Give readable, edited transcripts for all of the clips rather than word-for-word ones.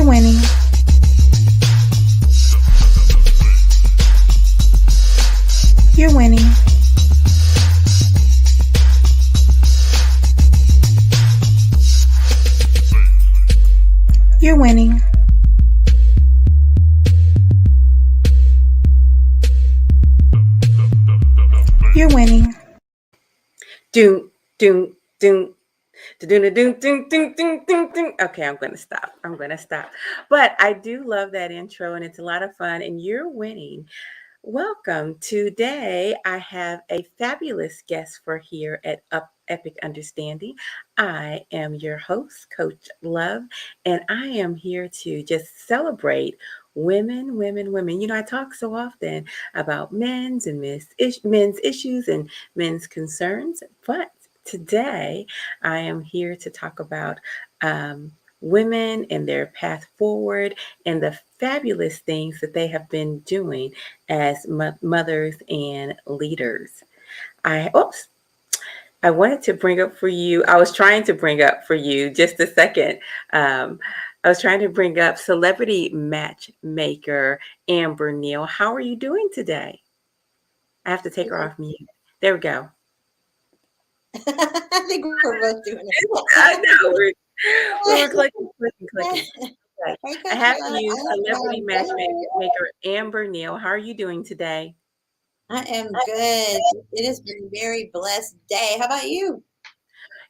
You're winning. You're winning. You're winning. You're winning. Doom, doom, doom. Okay, I'm going to stop. But I do love that intro, and it's a lot of fun, and you're winning. Welcome. Today, I have a fabulous guest for here at Epic Understanding. I am your host, Coach Love, and I am here to just celebrate women, women, women. You know, I talk so often about men's issues and men's concerns, but today I am here to talk about women and their path forward and the fabulous things that they have been doing as mothers and leaders. I wanted to bring up for you, I was trying to bring up for you just a second. I was trying to bring up celebrity matchmaker Amber Neal. How are you doing today? I have to take her off mute. There we go. I think we're both doing it. I know. We're clicking. Okay. I have you, celebrity matchmaker Amber Neal. How are you doing today? I am good. It has been a very blessed day. How about you?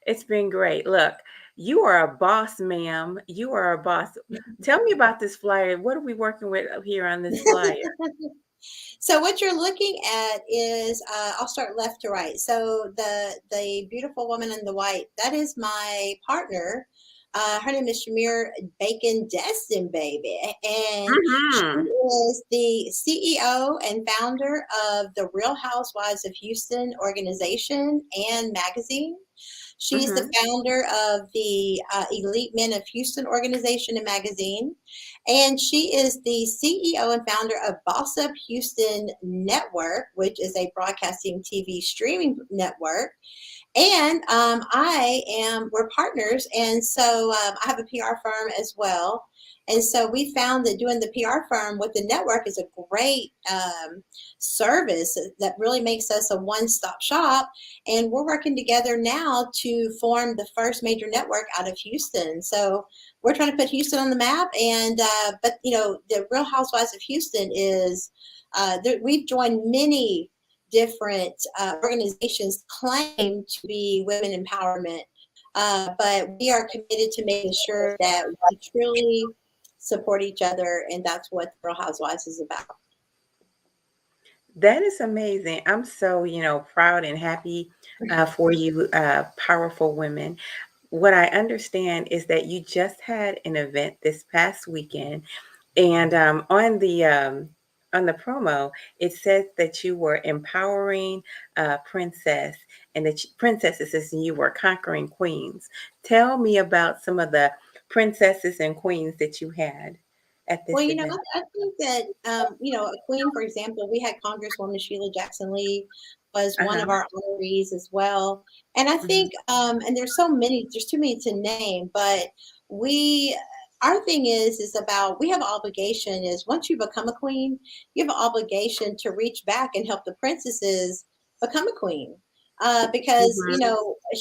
It's been great. Look, you are a boss, ma'am. You are a boss. Tell me about this flyer. What are we working with here on this flyer? So what you're looking at is, I'll start left to right. So the beautiful woman in the white, that is my partner. Her name is Chimere Bacon Destin, baby. And she is the CEO and founder of the Real Housewives of Houston organization and magazine. She's the founder of the Elite Men of Houston organization and magazine. And she is the CEO and founder of Boss Up Houston Network, which is a broadcasting TV streaming network. And we're partners. And so I have a PR firm as well. And so we found that doing the PR firm with the network is a great service that really makes us a one-stop shop. And we're working together now to form the first major network out of Houston. So we're trying to put Houston on the map. And but you know, the Real Housewives of Houston is we've joined many different organizations claim to be women empowerment, but we are committed to making sure that we truly support each other, and that's what the Real Housewives is about. That is amazing. I'm so, proud and happy for you, powerful women. What I understand is that you just had an event this past weekend, and on the promo, it says that you were empowering princess, and the princesses, and you were conquering queens. Tell me about some of the princesses and queens that you had at this Well, event. I think that, a queen, for example, we had Congresswoman Sheila Jackson-Lee was one of our honorees as well. And I think, and there's too many to name, but our thing is about, we have an obligation is once you become a queen, you have an obligation to reach back and help the princesses become a queen. Because,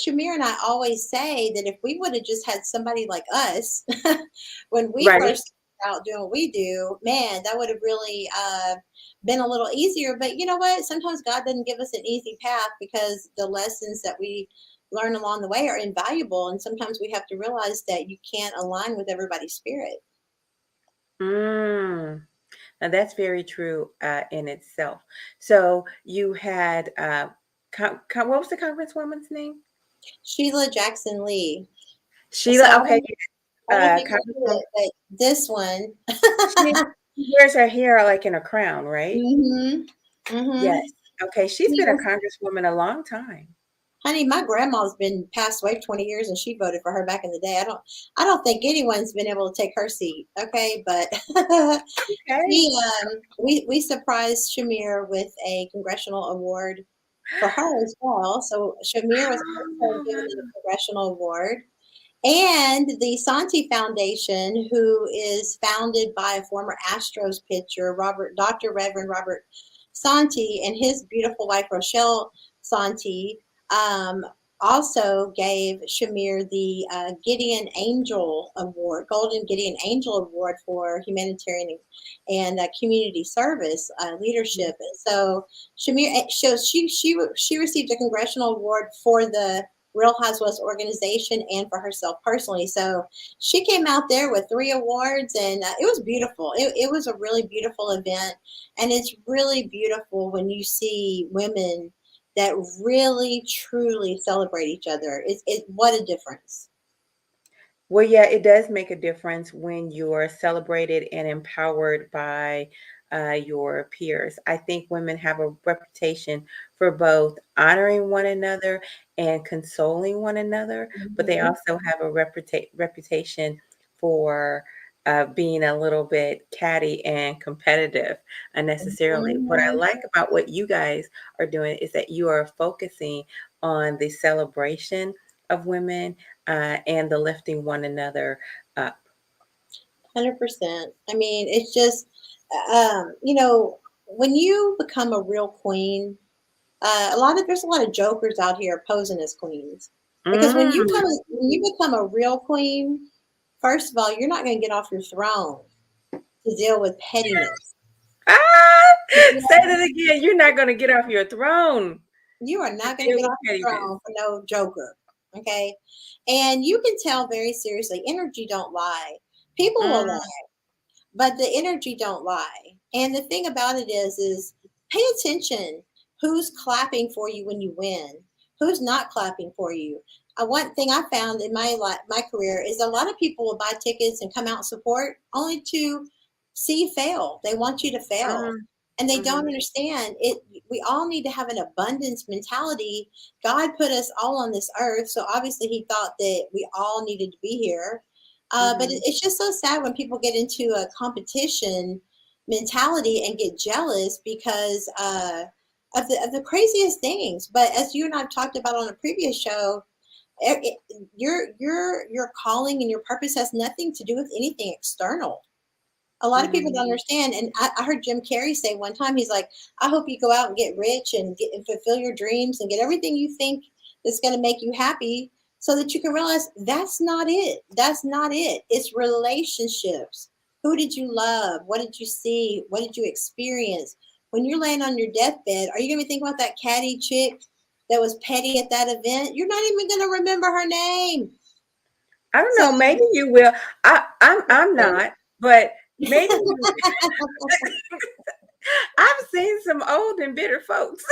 Chimere and I always say that if we would have just had somebody like us when we first out doing what we do, man, that would have really been a little easier. But you know what? Sometimes God doesn't give us an easy path because the lessons that we learn along the way are invaluable. And sometimes we have to realize that you can't align with everybody's spirit. Now that's very true in itself. So you had, what was the congresswoman's name? Sheila Jackson-Lee. Sheila, so okay. This one. She wears her hair like in a crown, right? Yes. Okay. She's been a congresswoman a long time. Honey, my grandma's been passed away 20 years and she voted for her back in the day. I don't think anyone's been able to take her seat. Okay. But we surprised Chimere with a congressional award for her as well. So Chimere was also given a congressional award. And the 𝗠cie Foundation, who is founded by a former Astros pitcher, Dr. Reverend Robert 𝗠cie, and his beautiful wife, Rochelle 𝗠cie, also gave Chimere the Gideon Angel Award, Golden Gideon Angel Award for humanitarian and community service leadership. And so Chimere, so she received a congressional award for the Real Housewives organization and for herself personally. So she came out there with 3 awards, and it was beautiful. It was a really beautiful event, and it's really beautiful when you see women that really truly celebrate each other. What a difference. Well, yeah, it does make a difference when you're celebrated and empowered by your peers. I think women have a reputation for both honoring one another and consoling one another, but they also have a reputation for being a little bit catty and competitive unnecessarily. What I like about what you guys are doing is that you are focusing on the celebration of women and the lifting one another up. 100%. I mean, it's just, when you become a real queen, there's a lot of jokers out here posing as queens. Because when you become a real queen, first of all, you're not going to get off your throne to deal with pettiness. Ah, say that again. You're not going to get off your throne. You are not going to get off your throne for no joker. Okay. And you can tell very seriously, energy don't lie. People will lie, but the energy don't lie. And the thing about it is pay attention. Who's clapping for you when you win? Who's not clapping for you? One thing I found in my career is a lot of people will buy tickets and come out and support only to see you fail. They want you to fail. And they don't understand it. We all need to have an abundance mentality. God put us all on this earth. So obviously he thought that we all needed to be here. But it's just so sad when people get into a competition mentality and get jealous because of the craziest things. But as you and I've talked about on a previous show, your calling and your purpose has nothing to do with anything external. A lot of people don't understand. And I heard Jim Carrey say one time, he's like, I hope you go out and get rich and fulfill your dreams and get everything you think that's going to make you happy, so that you can realize that's not it. That's not it. It's relationships. Who did you love? What did you see? What did you experience? When you're laying on your deathbed, are you going to be thinking about that catty chick that was petty at that event? You're not even going to remember her name. I don't know. Maybe you will. I'm not, but maybe you will. I've seen some old and bitter folks.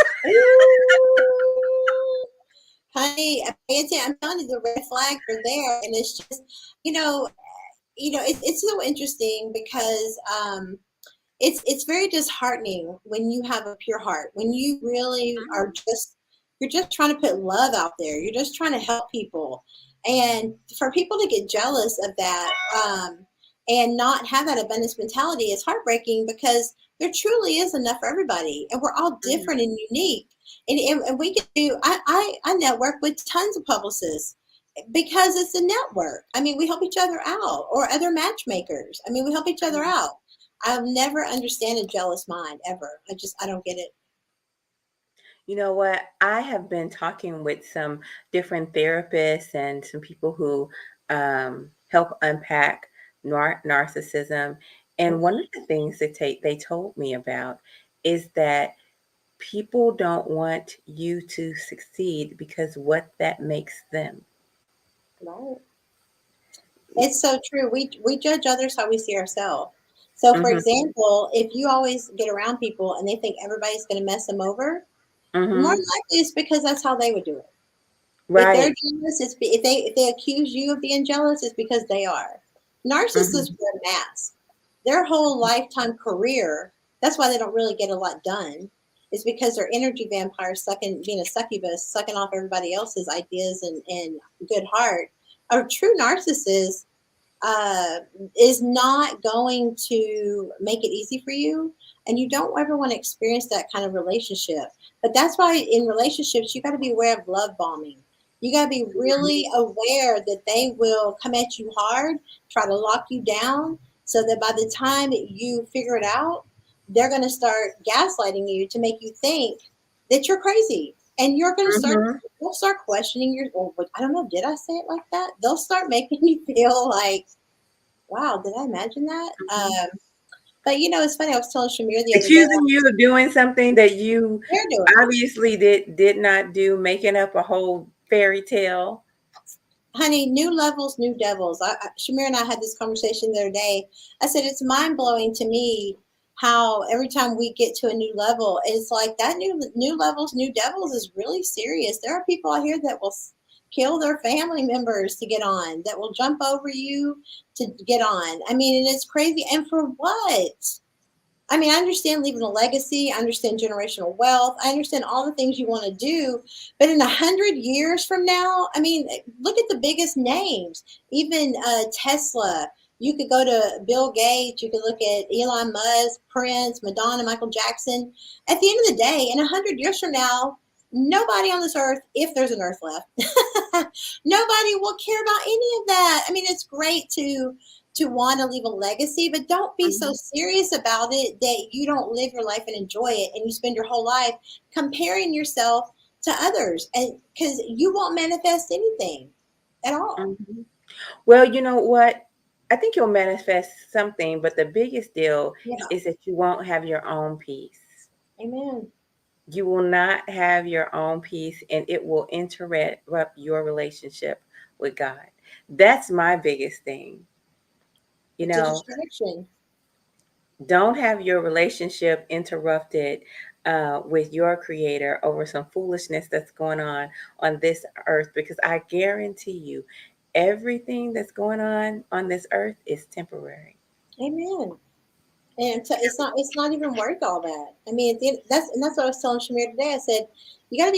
Honey, I'm telling you, the red flags are there, and it's just, it's so interesting because it's very disheartening when you have a pure heart, when you really are you're just trying to put love out there, you're just trying to help people, and for people to get jealous of that and not have that abundance mentality is heartbreaking, because there truly is enough for everybody, and we're all different and unique. And we can do, I network with tons of publicists because it's a network. I mean, we help each other out, or other matchmakers. I mean, we help each other out. I'll never understand a jealous mind, ever. I don't get it. You know what? I have been talking with some different therapists and some people who help unpack narcissism. And one of the things that they told me about is that people don't want you to succeed because what that makes them. Right. It's so true. We judge others how we see ourselves. So, for example, if you always get around people and they think everybody's going to mess them over, more likely it's because that's how they would do it. Right. If they're jealous, if they accuse you of being jealous, it's because they are. Narcissists wear masks. Their whole lifetime career, that's why they don't really get a lot done, is because they're energy vampires being a succubus, sucking off everybody else's ideas and good heart. A true narcissist is not going to make it easy for you, and you don't ever want to experience that kind of relationship. But that's why in relationships, you got to be aware of love bombing. You got to be really aware that they will come at you hard, try to lock you down, so that by the time that you figure it out, they're going to start gaslighting you to make you think that you're crazy. And you're going to start, Mm-hmm. you'll start questioning your, well, I don't know, did I say it like that? They'll start making you feel like, wow, did I imagine that? Mm-hmm. But it's funny. I was telling Chimere the other day, Accusing you of doing something that you they're doing it. obviously did not do, making up a whole fairy tale. Honey, new levels, new devils. Chimere and I had this conversation the other day. I said it's mind blowing to me how every time we get to a new level, it's like that new levels, new devils is really serious. There are people out here that will kill their family members to get on, that will jump over you to get on. I mean, and it's crazy. And for what? I mean, I understand leaving a legacy. I understand generational wealth. I understand all the things you want to do. But in 100 years from now, I mean, look at the biggest names. Even Tesla. You could go to Bill Gates. You could look at Elon Musk, Prince, Madonna, Michael Jackson. At the end of the day, in 100 years from now, nobody on this earth, if there's an earth left, nobody will care about any of that. I mean, it's great to want to leave a legacy, but don't be so serious about it that you don't live your life and enjoy it, and you spend your whole life comparing yourself to others, and because you won't manifest anything at all. Mhm. Well, you know what? I think you'll manifest something, but the biggest deal Yeah. is that you won't have your own peace. Amen. You will not have your own peace, and it will interrupt your relationship with God. That's my biggest thing. You It's a know, distraction. don't have your relationship interrupted with your creator over some foolishness that's going on this earth, because I guarantee you everything that's going on this earth is temporary. Amen. And it's not even worth all that. I mean, at the end, that's what I was telling Shamir today. I said you got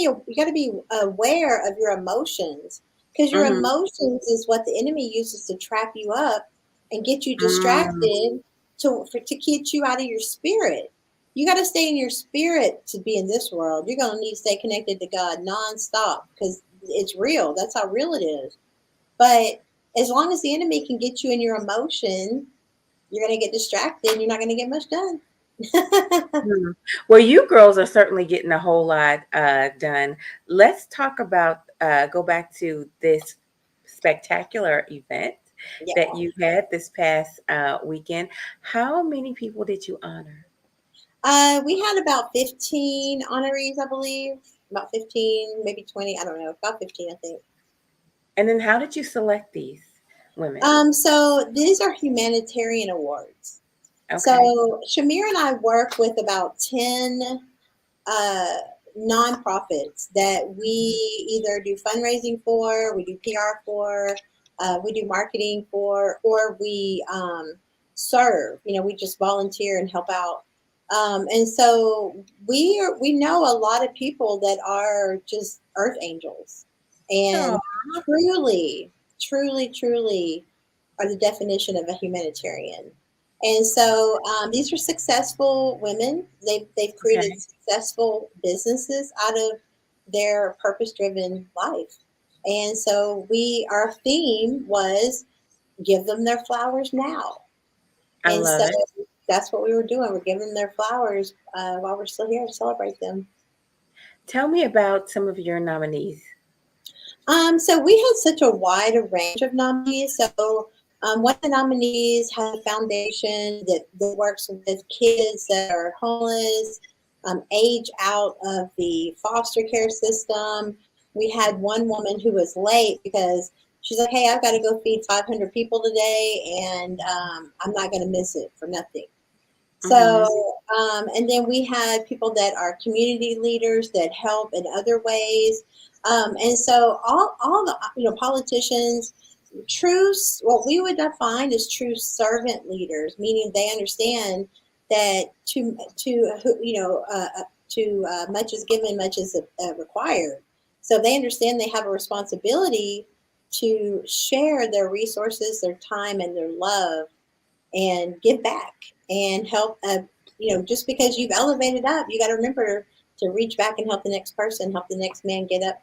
to be aware of your emotions, because your Hmm. emotions is what the enemy uses to trap you up and get you Mm. distracted to get you out of your spirit. You got to stay in your spirit to be in this world. You're going to need to stay connected to God nonstop, because it's real. That's how real it is. But as long as the enemy can get you in your emotion, you're going to get distracted and you're not going to get much done. Hmm. Well, you girls are certainly getting a whole lot done. Let's talk about, go back to this spectacular event that Yeah. you had this past weekend. How many people did you honor? We had about 15 honorees, I believe. About 15, maybe 20. I don't know. About 15, I think. And then how did you select these women? So these are humanitarian awards. Okay. So Shamir and I work with about 10 uh, nonprofits that we either do fundraising for, we do PR for, we do marketing for, or we serve. We just volunteer and help out. And so we know a lot of people that are just earth angels, Oh, and truly, truly, truly are the definition of a humanitarian. And so these are successful women. They've created okay. successful businesses out of their purpose driven life. And so our theme was give them their flowers now. I And love so it. that's what we were doing. We're giving them their flowers while we're still here to celebrate them. Tell me about some of your nominees. So we had such a wide range of nominees. So one of the nominees has a foundation that works with kids that are homeless, age out of the foster care system. We had one woman who was late because she's like, "Hey, I've got to go feed 500 people today, and I'm not going to miss it for nothing." Hmm. So, and then we had people that are community leaders that help in other ways. And so all the, politicians, what we would define as true servant leaders, meaning they understand that to much is given, much is required. So they understand they have a responsibility to share their resources, their time, and their love, and give back and help. Just because you've elevated up, you got to remember to reach back and help the next person, help the next man get up,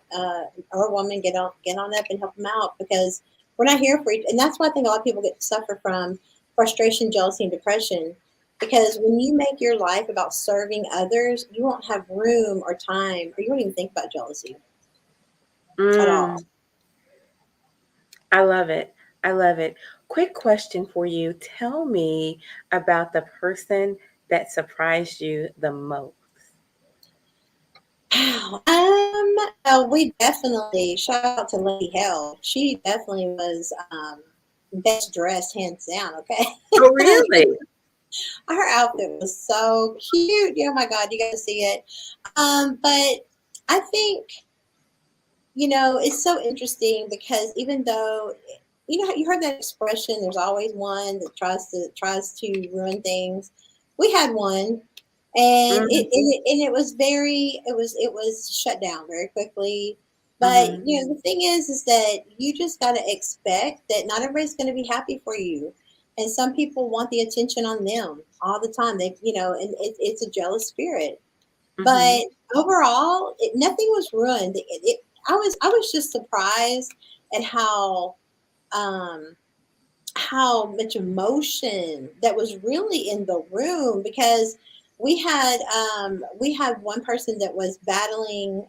or woman get on up and help them out, because we're not here for each. And that's why I think a lot of people get to suffer from frustration, jealousy, and depression. Because when you make your life about serving others, you won't have room or time, or you won't even think about jealousy at all. I love it. I love it. Quick question for you. Tell me about the person that surprised you the most. We definitely, shout out to Lady Hell. She definitely was best dressed, hands down. Okay. Oh, really? Her outfit was so cute. Oh my God, you got to see it. But I think, it's so interesting, because even though, you heard that expression, there's always one that tries to ruin things. We had one, and it was shut down very quickly. But the thing is that you just got to expect that not everybody's going to be happy for you, and some people want the attention on them all the time. And it's a jealous spirit. But overall, nothing was ruined. I was just surprised at how much emotion that was really in the room, because we had one person that was battling,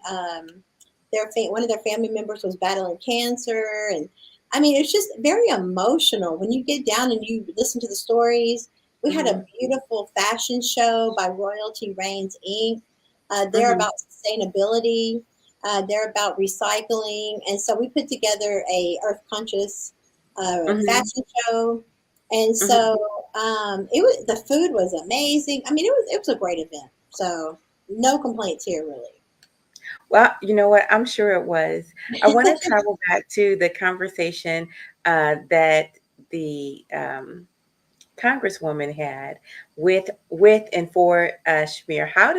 one of their family members was battling cancer. And I mean, it's just very emotional when you get down and you listen to the stories. We had a beautiful fashion show by Royalty Reigns Inc. They're about sustainability. They're about recycling. And so we put together a earth conscious fashion show. And so the food was amazing. I mean, it was a great event. So no complaints here, really. Well, you know what? I'm sure it was. I want to travel back to the conversation that the Congresswoman had with and for Chimere. How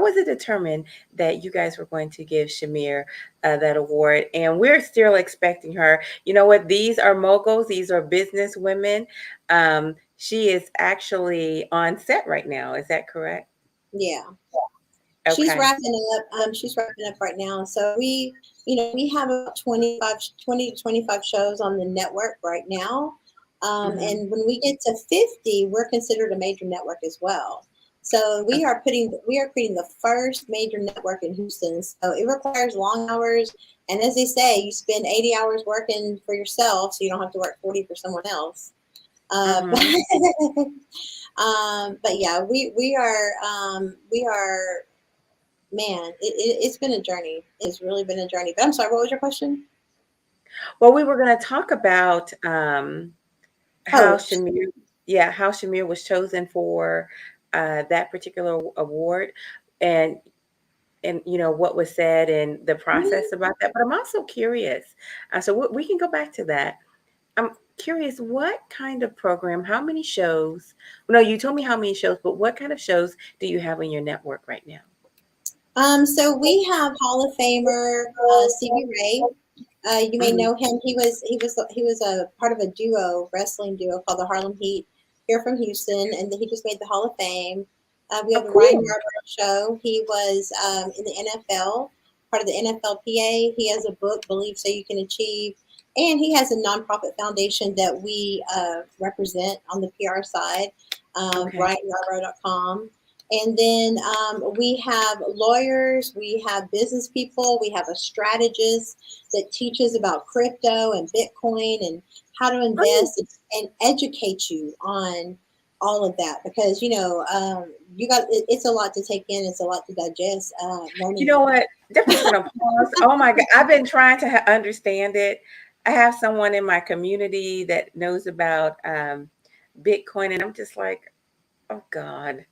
was it determined that you guys were going to give Chimere that award? And we're still expecting her. You know what? These are moguls. These are business women. She is actually on set right now. Is that correct? Yeah. Okay. She's wrapping up. She's wrapping up right now. So we have about 20 to 25 shows on the network right now. And when we get to 50, we're considered a major network as well. So we are creating the first major network in Houston. So it requires long hours. And as they say, you spend 80 hours working for yourself, so you don't have to work 40 for someone else. But yeah, we are. Man, it's been a journey. It's really been a journey. But I'm sorry, what was your question? Well, we were going to talk about how Chimere was chosen for that particular award, and what was said and the process about that. But I'm also curious. So we can go back to that. I'm curious, what kind of program? How many shows? No, you told me how many shows, but what kind of shows do you have on your network right now? So we have Hall of Famer Stevie Ray. You may know him. He was a part of a wrestling duo called the Harlem Heat here from Houston, and he just made the Hall of Fame. We have the Ryan Yarbrough Show. He was in the NFL, part of the NFLPA. He has a book, Believe So You Can Achieve, and he has a nonprofit foundation that we represent on the PR side, RyanYarbrough.com. And then we have lawyers, we have business people, we have a strategist that teaches about crypto and Bitcoin and how to invest and educate you on all of that, because it's a lot to take in, it's a lot to digest. You know what? I'm just gonna pause. Oh my God, I've been trying to understand it. I have someone in my community that knows about Bitcoin, and I'm just like, oh God.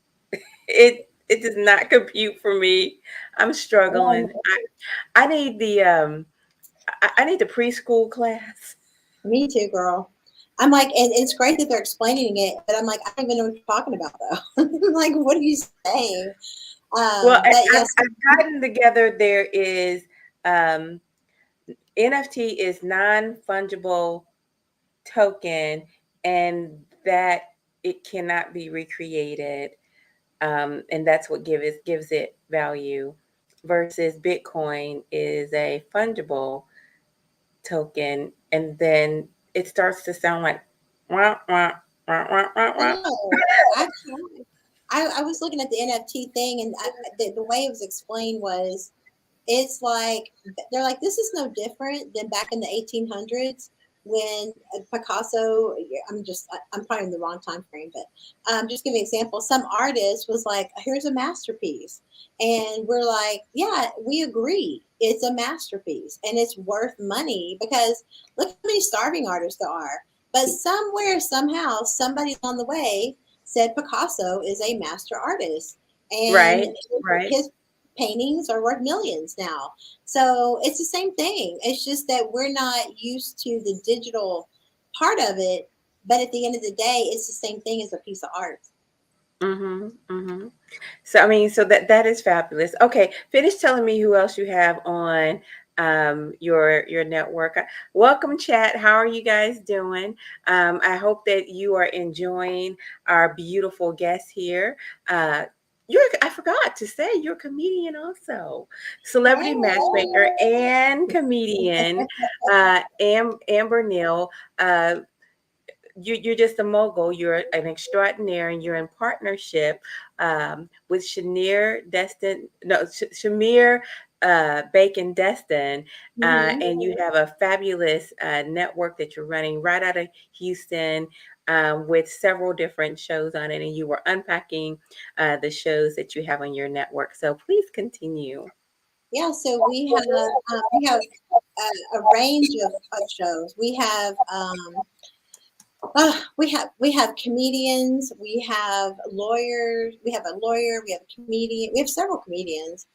It does not compute for me. I'm struggling. I need the I need the preschool class. Me too, girl. I'm like, and it's great that they're explaining it, but I'm like, I don't even know what you're talking about though. Like, what are you saying? Well, I've gotten together. There is NFT is non-fungible token, and that it cannot be recreated. And that's what gives it value. versus Bitcoin is a fungible token, and then it starts to sound like wah, wah, wah, wah, wah, wah. No, actually, I was looking at the NFT thing, and the way it was explained was it's like they're like, this is no different than back in the 1800s when Picasso. I'm probably in the wrong time frame, but just give an example. Some artist was like, here's a masterpiece, and we're like, yeah, we agree, it's a masterpiece and it's worth money, because look how many starving artists there are. But somewhere, somehow, somebody on the way said Picasso is a master artist, and Right, right. his paintings are worth millions now. So it's the same thing. It's just that we're not used to the digital part of it. But at the end of the day, it's the same thing as a piece of art. Mm-hmm, mm-hmm. So I mean, so that is fabulous. Okay, finish telling me who else you have on your network. Welcome, chat. How are you guys doing? I hope that you are enjoying our beautiful guests here. I forgot to say you're a comedian also, celebrity matchmaker Hey. and comedian, Amber Neal. You're just a mogul. You're an extraordinaire, and you're in partnership with Chimere Bacon Destin, Mm-hmm. and you have a fabulous network that you're running right out of Houston. With several different shows on it, and you were unpacking the shows that you have on your network. So please continue. Yeah, so we have a range of shows. We have comedians, we have lawyers, we have a lawyer, we have a comedian, we have several comedians.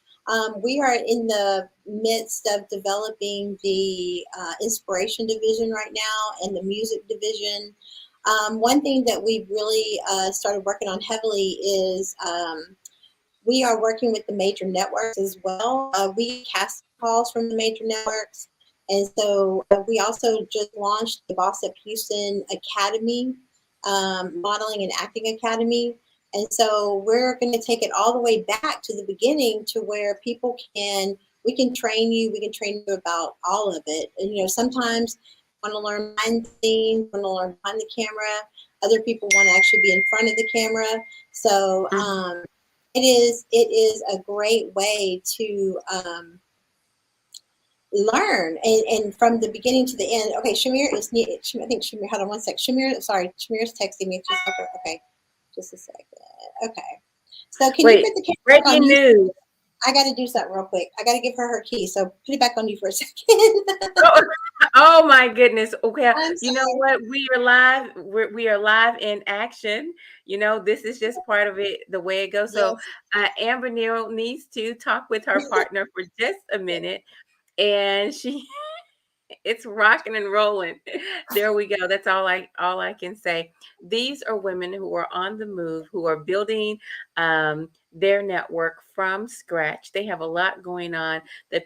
We are in the midst of developing the inspiration division right now and the music division. One thing that we've really started working on heavily is we are working with the major networks as well. We cast calls from the major networks. And so we also just launched the 𝗪𝗹 Houston Academy, Modeling and Acting Academy. And so we're going to take it all the way back to the beginning to where we can train you, about all of it. And, sometimes want to learn behind the scenes, want to learn behind the camera. Other people want to actually be in front of the camera. So, it is a great way to learn, and from the beginning to the end. Okay, I think Chimere, hold on one sec. Chimere's texting me. Okay, just a second. Okay, so can you Wait, put the camera back on breaking you? news. I got to do something real quick. I got to give her key. So put it back on you for a second. Oh, oh my goodness. Okay. I'm You know sorry. what? We are live. We are live in action. This is just part of it, the way it goes. So Yes. Amber Neal needs to talk with her partner for just a minute. And it's rocking and rolling. There we go. That's all I can say. These are women who are on the move, who are building their network from scratch. They have a lot going on. The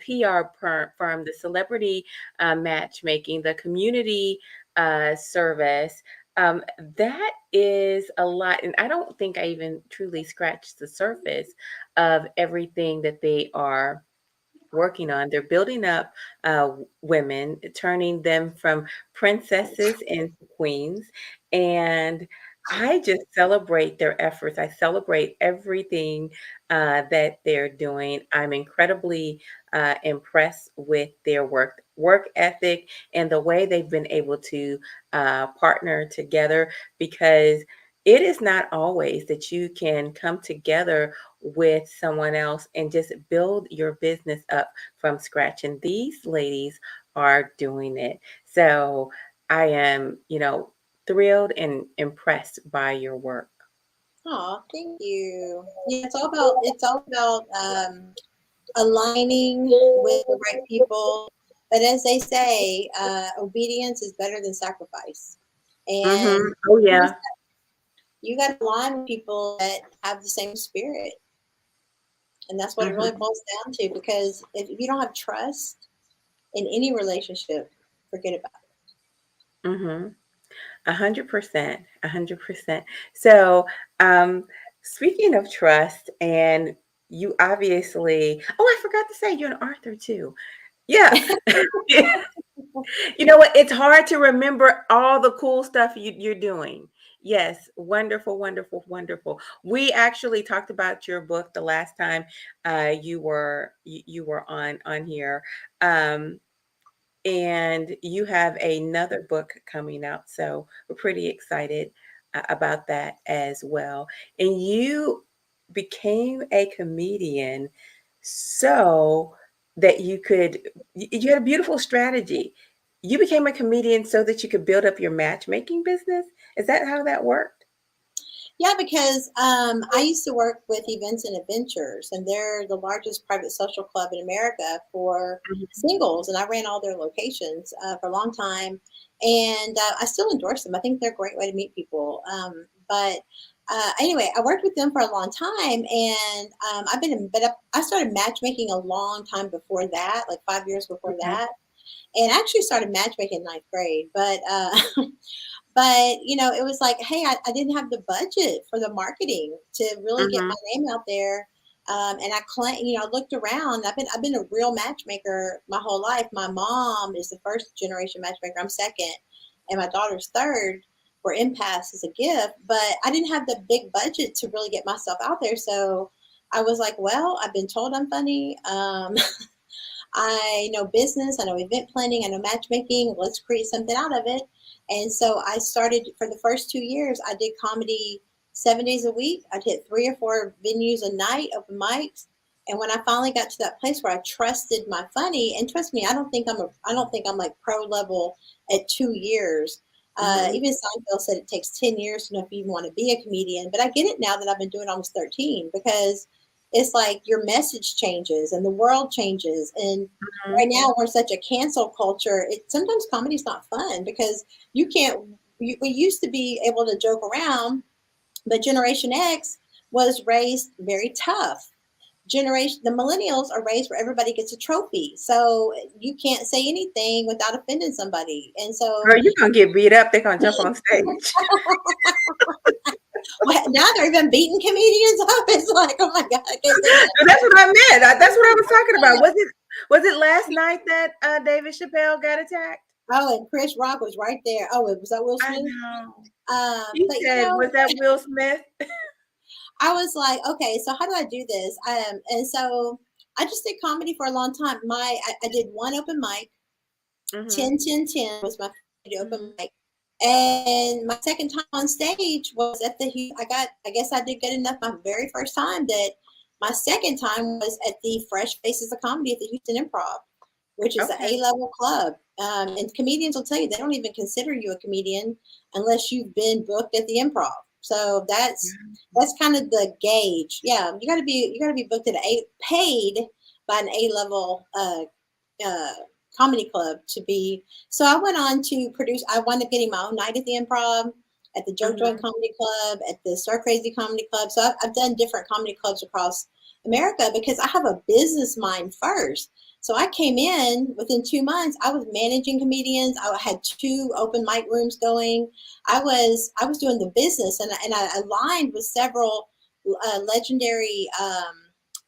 firm, the celebrity matchmaking, the community service. That is a lot, and I don't think I even truly scratched the surface of everything that they are working on. They're building up women, turning them from princesses into queens. And I just celebrate their efforts. I celebrate everything that they're doing. I'm incredibly impressed with their work ethic and the way they've been able to partner together, because it is not always that you can come together with someone else and just build your business up from scratch. And these ladies are doing it. So I am, thrilled and impressed by your work. Oh, thank you. Yeah, it's all about aligning with the right people. But as they say, obedience is better than sacrifice. Mm-hmm. And Oh, yeah. you got to align with people that have the same spirit. And that's what it really Mm-hmm. boils down to. Because if you don't have trust in any relationship, forget about Mm-hmm. 100%. 100%. So, speaking of trust, and you obviously, oh, I forgot to say you're an author too. Yeah. You know what? It's hard to remember all the cool stuff you're doing. Yes, wonderful, wonderful, wonderful. We actually talked about your book the last time you were on here. Um, and you have another book coming out, so we're pretty excited about that as well. And you became a comedian so that you had a beautiful strategy. You became a comedian so that you could build up your matchmaking business. Is that how that worked? Yeah, because I used to work with Events and Adventures, and they're the largest private social club in America for Mhm. singles, and I ran all their locations for a long time, and I still endorse them. I think they're a great way to meet people. But anyway, I worked with them for a long time, and I started matchmaking a long time before that, like 5 years before Okay. that, and I actually started matchmaking in ninth grade, but. But it was like, hey, I didn't have the budget for the marketing to really get Hmm. my name out there. And I looked around. I've been a real matchmaker my whole life. My mom is the first generation matchmaker. I'm second, and my daughter's third. For impasse as a gift, but I didn't have the big budget to really get myself out there. So I was like, well, I've been told I'm funny. I know business, I know event planning, I know matchmaking. Let's create something out of it. And so I started for the first 2 years, I did comedy 7 days a week. I'd hit 3 or 4 venues a night, open mics. And when I finally got to that place where I trusted my funny, and trust me, I don't think I'm like pro level at 2 years. Hmm. Even Seinfeld said it takes 10 years to know if you even want to be a comedian. But I get it now that I've been doing almost 13, because it's like your message changes and the world changes. And right now we're such a cancel culture. Sometimes comedy's not fun because you can't. We used to be able to joke around, but Generation X was raised very tough. The millennials are raised where everybody gets a trophy, so you can't say anything without offending somebody. And so Girl, you're gonna get beat up. They're gonna jump on stage. now they're even beating comedians up. It's like, oh my god, I can't take that. That's what I meant. That's what I was talking about. Was it last night that David Chappelle got attacked? Oh, and Chris Rock was right there. Oh, was that Will I Smith? know. He But said, "Was that Will Smith?" I was like, okay, so how do I do this? And so I just did comedy for a long time. I did one open mic. Hmm. 10, 10, 10 was my open Hmm. mic. And my second time on stage was at I guess I did good enough my very first time that my second time was at the Fresh Faces of Comedy at the Houston Improv, which is an Okay. A-level club. And comedians will tell you they don't even consider you a comedian unless you've been booked at the Improv. So that's kind of the gauge. Yeah, you got to be booked at paid by an A-level uh, comedy club to be. So I went on to produce. I wound up getting my own night at the Improv, at the Joke Joint Hmm. Comedy Club, at the Star Crazy Comedy Club. So I've done different comedy clubs across America because I have a business mind first. So I came in within 2 months. I was managing comedians. I had 2 open mic rooms going. I was doing the business, and I aligned with several legendary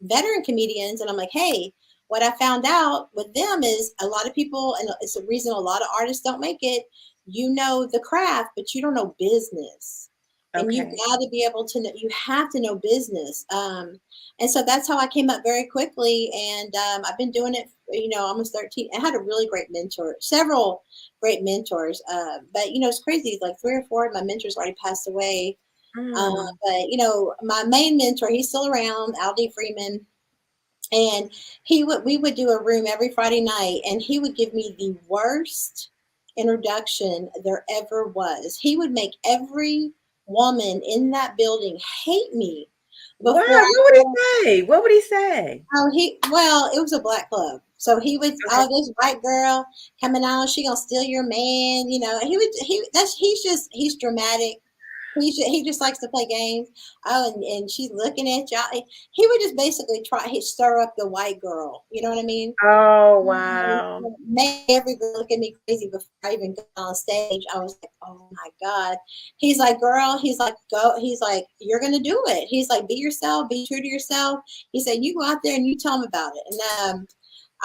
veteran comedians. And I'm like, hey, what I found out with them is a lot of people, and it's the reason a lot of artists don't make it. You know the craft, but you don't know business, and you've Okay. got to be able to know. You have to know business, and so that's how I came up very quickly. And I've been doing it, almost 13. I had a really great mentor, several great mentors, but it's crazy. Like 3 or 4 of my mentors already passed away. Mm. But my main mentor, he's still around, Aldi Freeman, and we would do a room every Friday night, and he would give me the worst introduction there ever was. He would make every woman in that building hate me Wow. before I What would he say? What would he say? oh it was a black club. So he would, Okay. oh, this white girl coming out, she gonna steal your man, he's dramatic. He just likes to play games. Oh, and she's looking at y'all. He would just basically he stir up the white girl. You know what I mean? Oh, wow. Make every girl look at me crazy before I even got on stage. I was like, oh my God. He's like, girl, he's like, go. He's like, you're going to do it. He's like, be yourself, be true to yourself. He said, you go out there and you tell them about it.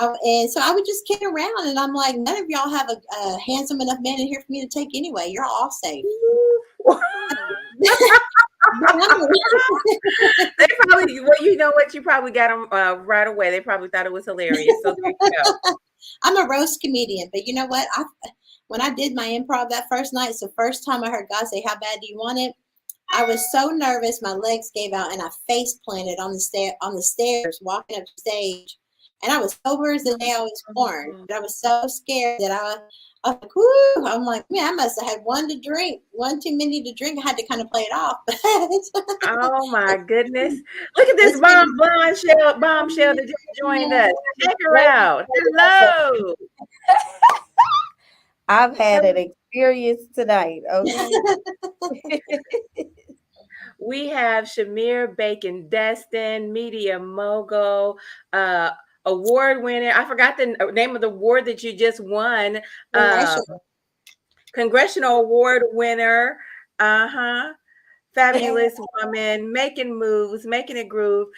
And so I would just kid around, and I'm like, none of y'all have a handsome enough man in here for me to take anyway. You're all safe. They probably, well, you know what? You probably got them right away. They probably thought it was hilarious. So there you go. I'm a roast comedian, but you know what? When I did my improv that first night, it's the first time I heard God say, "How bad do you want it?" I was so nervous, my legs gave out, and I face planted on the stairs, walking up the stage. And I was sober as the day I was born, but I was so scared that I was like, whoo, I'm like, man, I must have had one too many to drink. I had to kind of play it off. Oh my goodness. Look at this bombshell that just joined us. Check her out. Hello. I've had an experience tonight, okay? We have Chimere Bacon Destin, media mogul, award winner. I forgot the name of the award that you just won. Congressional award winner. Fabulous woman, making moves, making it groove,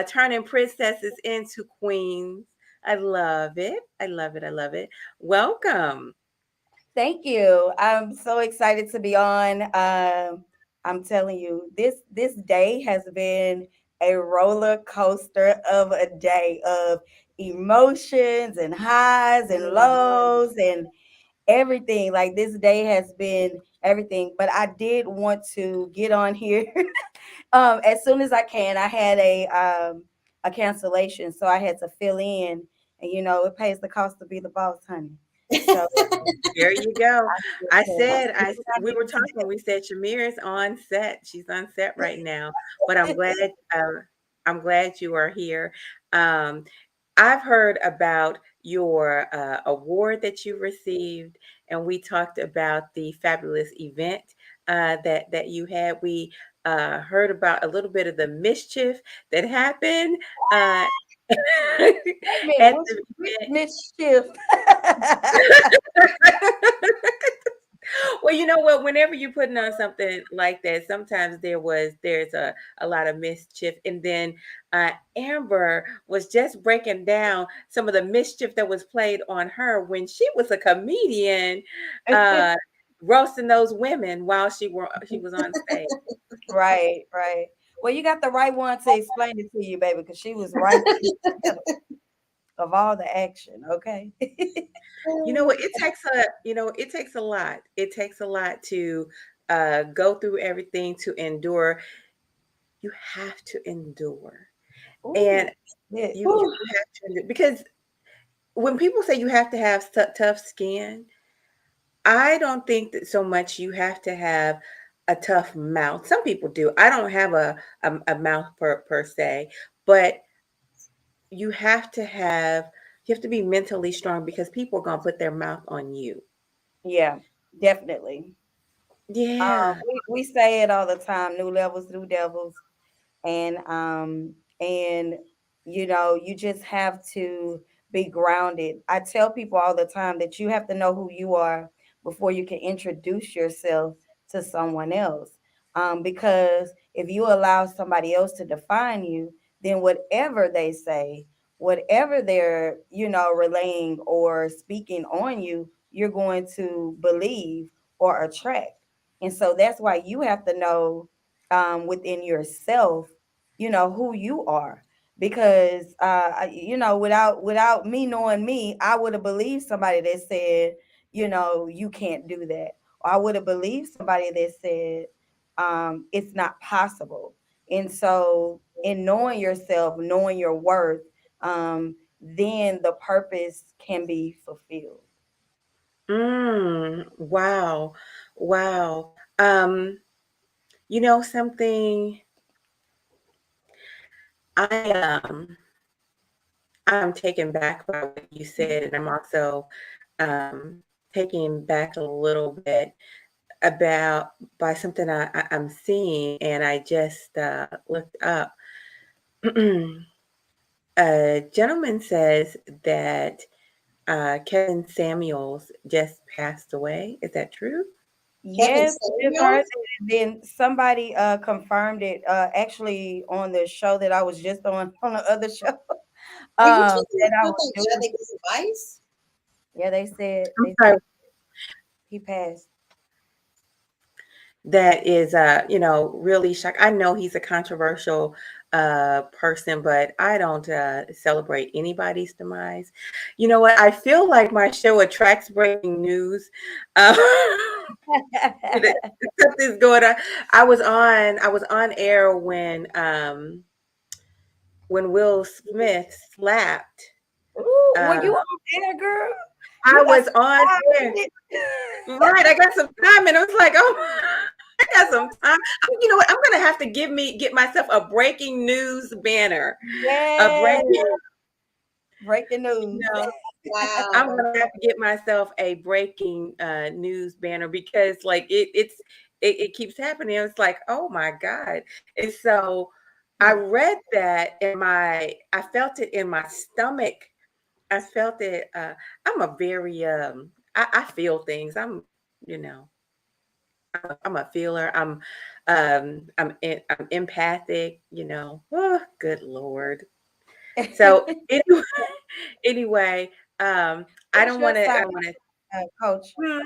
turning princesses into queens. I love it. I love it. I love it. Welcome. Thank you. I'm so excited to be on. I'm telling you, this day has been a roller coaster of a day of emotions and highs and lows and everything. Like this day has been everything. But I did want to get on here as soon as I can. I had a cancellation, so I had to fill in, and it pays the cost to be the boss, honey. So there you go. We were talking. We said Chimere's on set. She's on set right now. But I'm glad you are here. I've heard about your award that you received, and we talked about the fabulous event that you had. We heard about a little bit of the mischief that happened. At the mischief. Well, you know what? Whenever you're putting on something like that, sometimes there's a lot of mischief, and then Amber was just breaking down some of the mischief that was played on her when she was a comedian, roasting those women while she was on stage. Right. Well, you got the right one to explain it to you, baby, because she was right of all the action. Okay. You know what? It takes a lot. It takes a lot to go through everything, to endure. You have to endure. Ooh, and yeah. you have to endure, because when people say you have to have tough skin, I don't think that so much you have to have a tough mouth. Some people do. I don't have a mouth per se, but you have to be mentally strong, because people are going to put their mouth on you. Yeah, definitely. Yeah. We say it all the time: new levels, new devils, and you just have to be grounded. I tell people all the time that you have to know who you are before you can introduce yourself to someone else. Because if you allow somebody else to define you, then whatever they say, whatever they're relaying or speaking on you, you're going to believe or attract. And so that's why you have to know within yourself, who you are. Because without me knowing me, I would have believed somebody that said, you can't do that. Or I would have believed somebody that said, it's not possible. And so in knowing yourself, knowing your worth, then the purpose can be fulfilled. Wow. Wow. Something, I I'm taken back by what you said, and I'm also taken back a little bit. about by something I'm seeing, and I just looked up. A gentleman says that Kevin Samuels just passed away. Is that true? Kevin Yes, I just heard Samuels. that. And then somebody confirmed it actually on the show that I was just on the other show Are you talking that I about was that show doing. that gives advice? Yeah, they I'm said sorry. he passed. That is, really shocked. I know he's a controversial person, but I don't celebrate anybody's demise. You know what? I feel like my show attracts breaking news. Uh, something's going on. I was on air when Will Smith slapped. Ooh, were Uh, you on air, girl? I You got was some on time air. with Right, I got some time, and I was like, "Oh, I got some time." You know what? I'm gonna have to get myself a breaking news banner. A Yes, breaking, break the you news. know, I'm Wow. gonna have to get myself a breaking news banner because, like, it keeps happening. It's like, oh my god! And so I Hmm. read that I felt it in my stomach. I felt it. I'm a very I feel things. You know. I'm a feeler. I'm empathic, Oh, good Lord. So anyway, anyway, I What's don't your want to. I sign, don't want to. Coach? Hmm,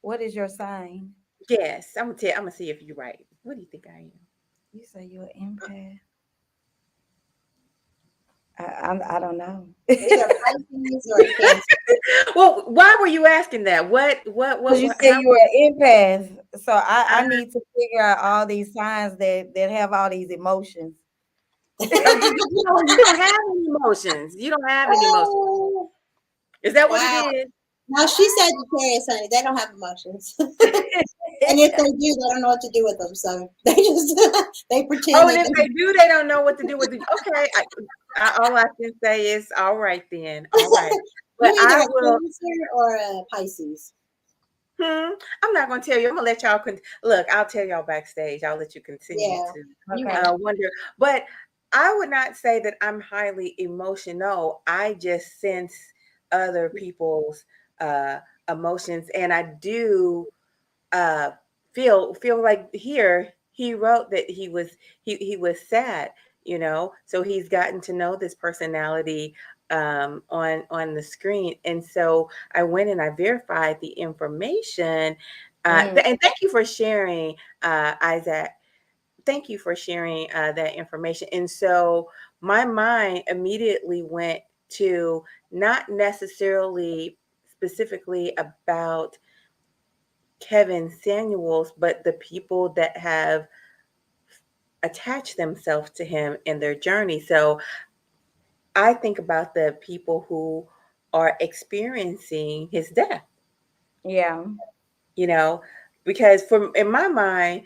What is your sign? yes, I'm gonna tell. I'm gonna see if you're right. What do you think I am? You say you're an empath. I don't know. Is it a Pisces or a Cancer? Well, why were you asking that? Because you said How? you're an empath, so I, I need to figure out all these signs that have all these emotions. you don't have any emotions. You don't have any emotions. Oh, Is that what it wow. is? Now she said Sagittarius, honey. They don't have emotions. And if they do, they don't know what to do with them. So they just they pretend Oh, and they if do. they do, they don't know what to do with it. Okay, all I can say is, all right then, all right. But You either I a will. Cancer or a Pisces. I'm not gonna tell you. I'm gonna let y'all. Look, I'll tell y'all backstage. I'll let you continue Yeah. to Okay. wonder. But I would not say that I'm highly emotional. I just sense other people's uh, emotions, and I do uh feel like here he wrote that he was sad, so he's gotten to know this personality on the screen. And so I went and I verified the information, Mm, and thank you for sharing, Isaac. Thank you for sharing that information. And so my mind immediately went to not necessarily specifically about Kevin Samuels, but the people that have attached themselves to him in their journey. So I think about the people who are experiencing his death, yeah. you know, because from in my mind,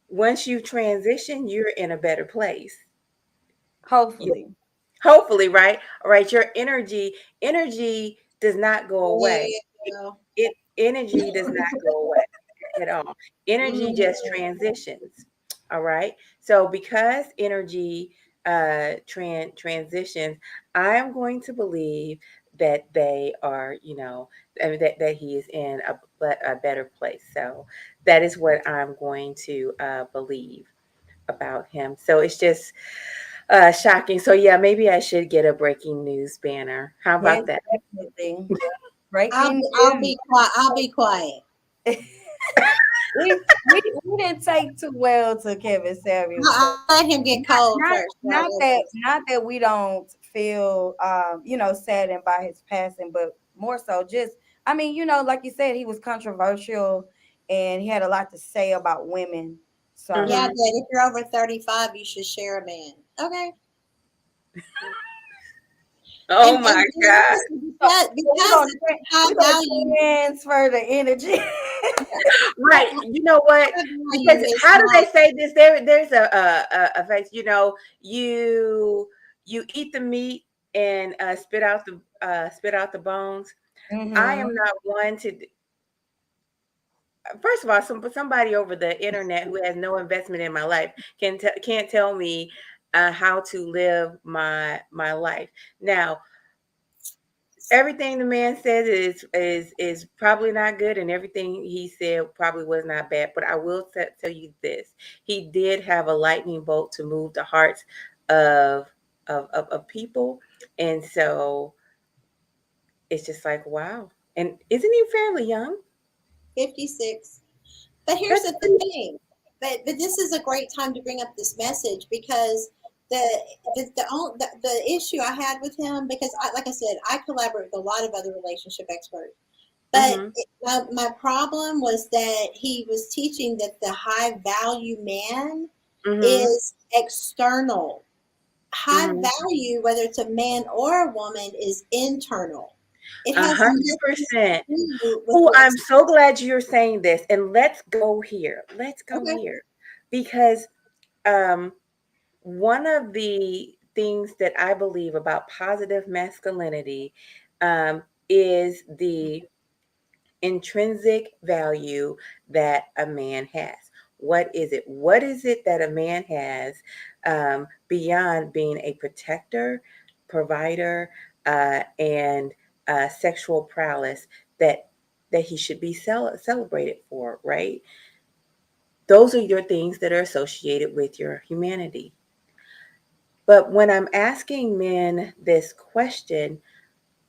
once you transition, you're in a better place. You, Hopefully. hopefully, right? All right, your energy does not go There away. you go. Energy does not go away at all. Energy Mm. just transitions. All right. So because energy transitions, I am going to believe that they are, I mean, that he is in a better place. So that is what I'm going to believe about him. So it's just shocking. So yeah, maybe I should get a breaking news banner. How Yes, about that? definitely. Breaking I'll news. be quiet. I'll be quiet. We didn't take too well to Kevin Samuels. I'll let him get Not cold not first. So I not will that say not that we don't feel saddened by his passing, but more so just I mean, like you said, he was controversial and he had a lot to say about women. yeah, Hmm. So but if you're over 35, you should share a man. Okay. Oh And my God. honestly, so we're because gonna it's a high we're gonna value, transfer the energy. Right. You know what? high value Because is how do not. they say this? There's a phrase, you eat the meat and spit out the bones. I am Hmm. not one to first of all, somebody over the internet who has no investment in my life can't tell me how to live my life. Now, everything the man says is probably not good, and everything he said probably was not bad. But I will tell you this: he did have a lightning bolt to move the hearts of of people, and so it's just like wow. And isn't he fairly young? 56. But here's That's the thing. But this is a great time to bring up this message because the issue I had with him, because like I said, I collaborate with a lot of other relationship experts. But mm-hmm, my problem was that he was teaching that the high value man mm-hmm, is external. High mm-hmm. value, whether it's a man or a woman, is internal. It A has hundred nothing percent. to do with Oh, I'm what's so glad you're saying this. And let's go here. Let's go okay. here. Because um, one of the things that I believe about positive masculinity is the intrinsic value that a man has. What is it? What is it that a man has beyond being a protector, provider, and sexual prowess that he should be celebrated for, right? Those are your things that are associated with your humanity. But when I'm asking men this question,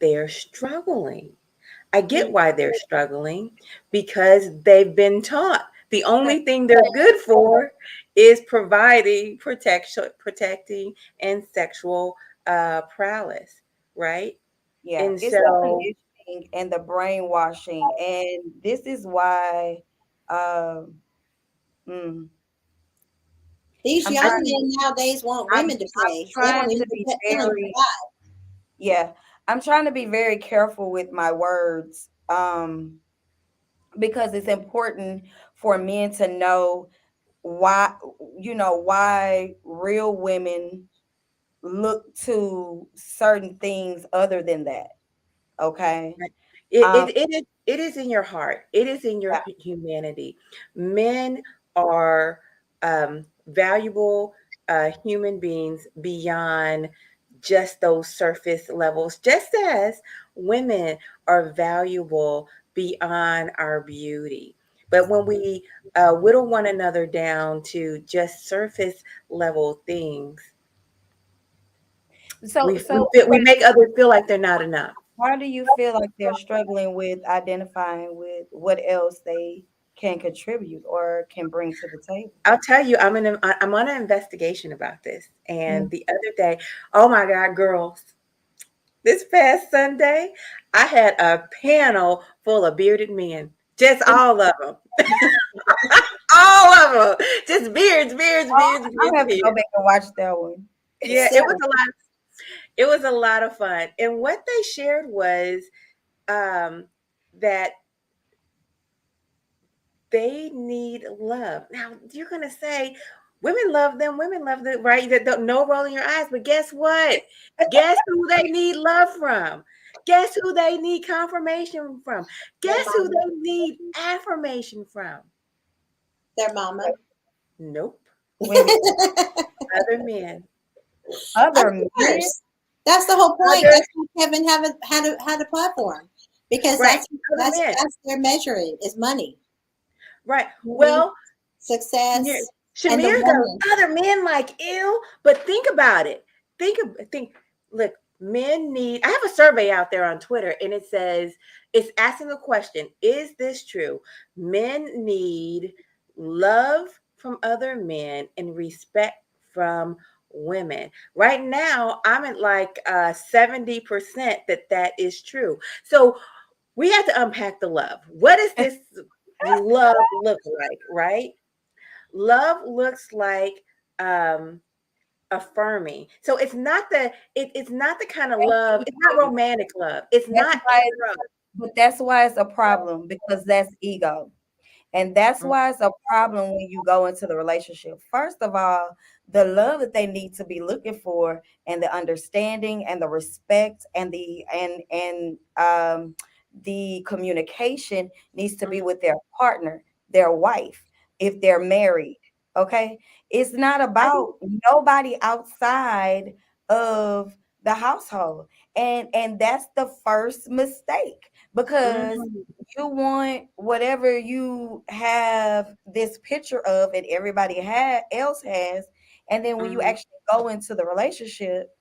they're struggling. I get Mhm. why they're struggling because they've been taught the only thing they're good for is providing protection, protecting, and sexual prowess, right? Yeah, And it's the so conditioning and the brainwashing, and this is why um, mm, These I'm young trying. men nowadays want I'm women to I'm pay. They trying don't to even be they don't even very, provide. yeah. I'm trying to be very careful with my words, because it's important for men to know why, why real women look to certain things other than that. Okay. Um, it is in your heart. It is in your yeah. humanity. Men are valuable human beings beyond just those surface levels, just as women are valuable beyond our beauty. But when we whittle one another down to just surface level things, So so we make others feel like they're not enough. why do you feel like they're struggling with identifying with what else they can contribute or can bring to the table? I'll tell you, I'm on an investigation about this. And Mm. the other day, oh my God, girls, this past Sunday, I had a panel full of bearded men, just all of them, all of them, just beards, beards, beards, I'll beards, have to go beards. back and watch that one. Yeah, So it was a lot of fun. And what they shared was um, that they need love. Now, you're going to say, women love them, right? That don't no roll in your eyes. But guess what? Guess who they need love from? Guess who they need confirmation from? their Guess who mama, they need affirmation from? their mama. Nope. Women, Other men. Of other men. course. That's the whole point. Other That's why Kevin had a platform. Because right. that's Other that's men. that's their measuring is money. Right. Money, Well, success, and the Shamir goes, woman. other men like ill, but think about it. Think, look, men need, I have a survey out there on Twitter and it says, it's asking a question, is this true? Men need love from other men and respect from women. Right now, I'm at like 70% that is true. So we have to unpack the love. What does this love look like, right? Love looks like um affirming. So it's not the kind of That's love, it's not ego. romantic love. It's That's not why, eros. but that's why it's a problem because that's ego. And that's Mm, why it's a problem when you go into the relationship. First of all, the love that they need to be looking for and the understanding and the respect and the communication needs to be with their partner, their wife, if they're married. Okay. It's not about nobody outside of the household. And that's the first mistake, because Mhm. you want whatever you have this picture of and everybody else has. And then when you Mhm. actually go into the relationship,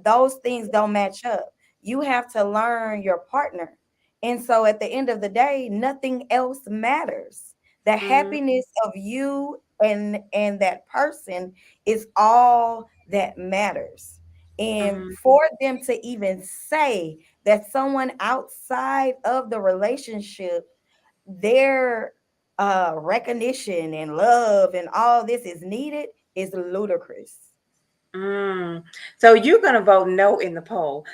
those things don't match up. You have to learn your partner. And so at the end of the day, nothing else matters. The Mhm. happiness of you and that person is all that matters. And Mhm. for them to even say that someone outside of the relationship, their recognition and love and all this is needed, is ludicrous. Mm. So you're gonna vote no in the poll.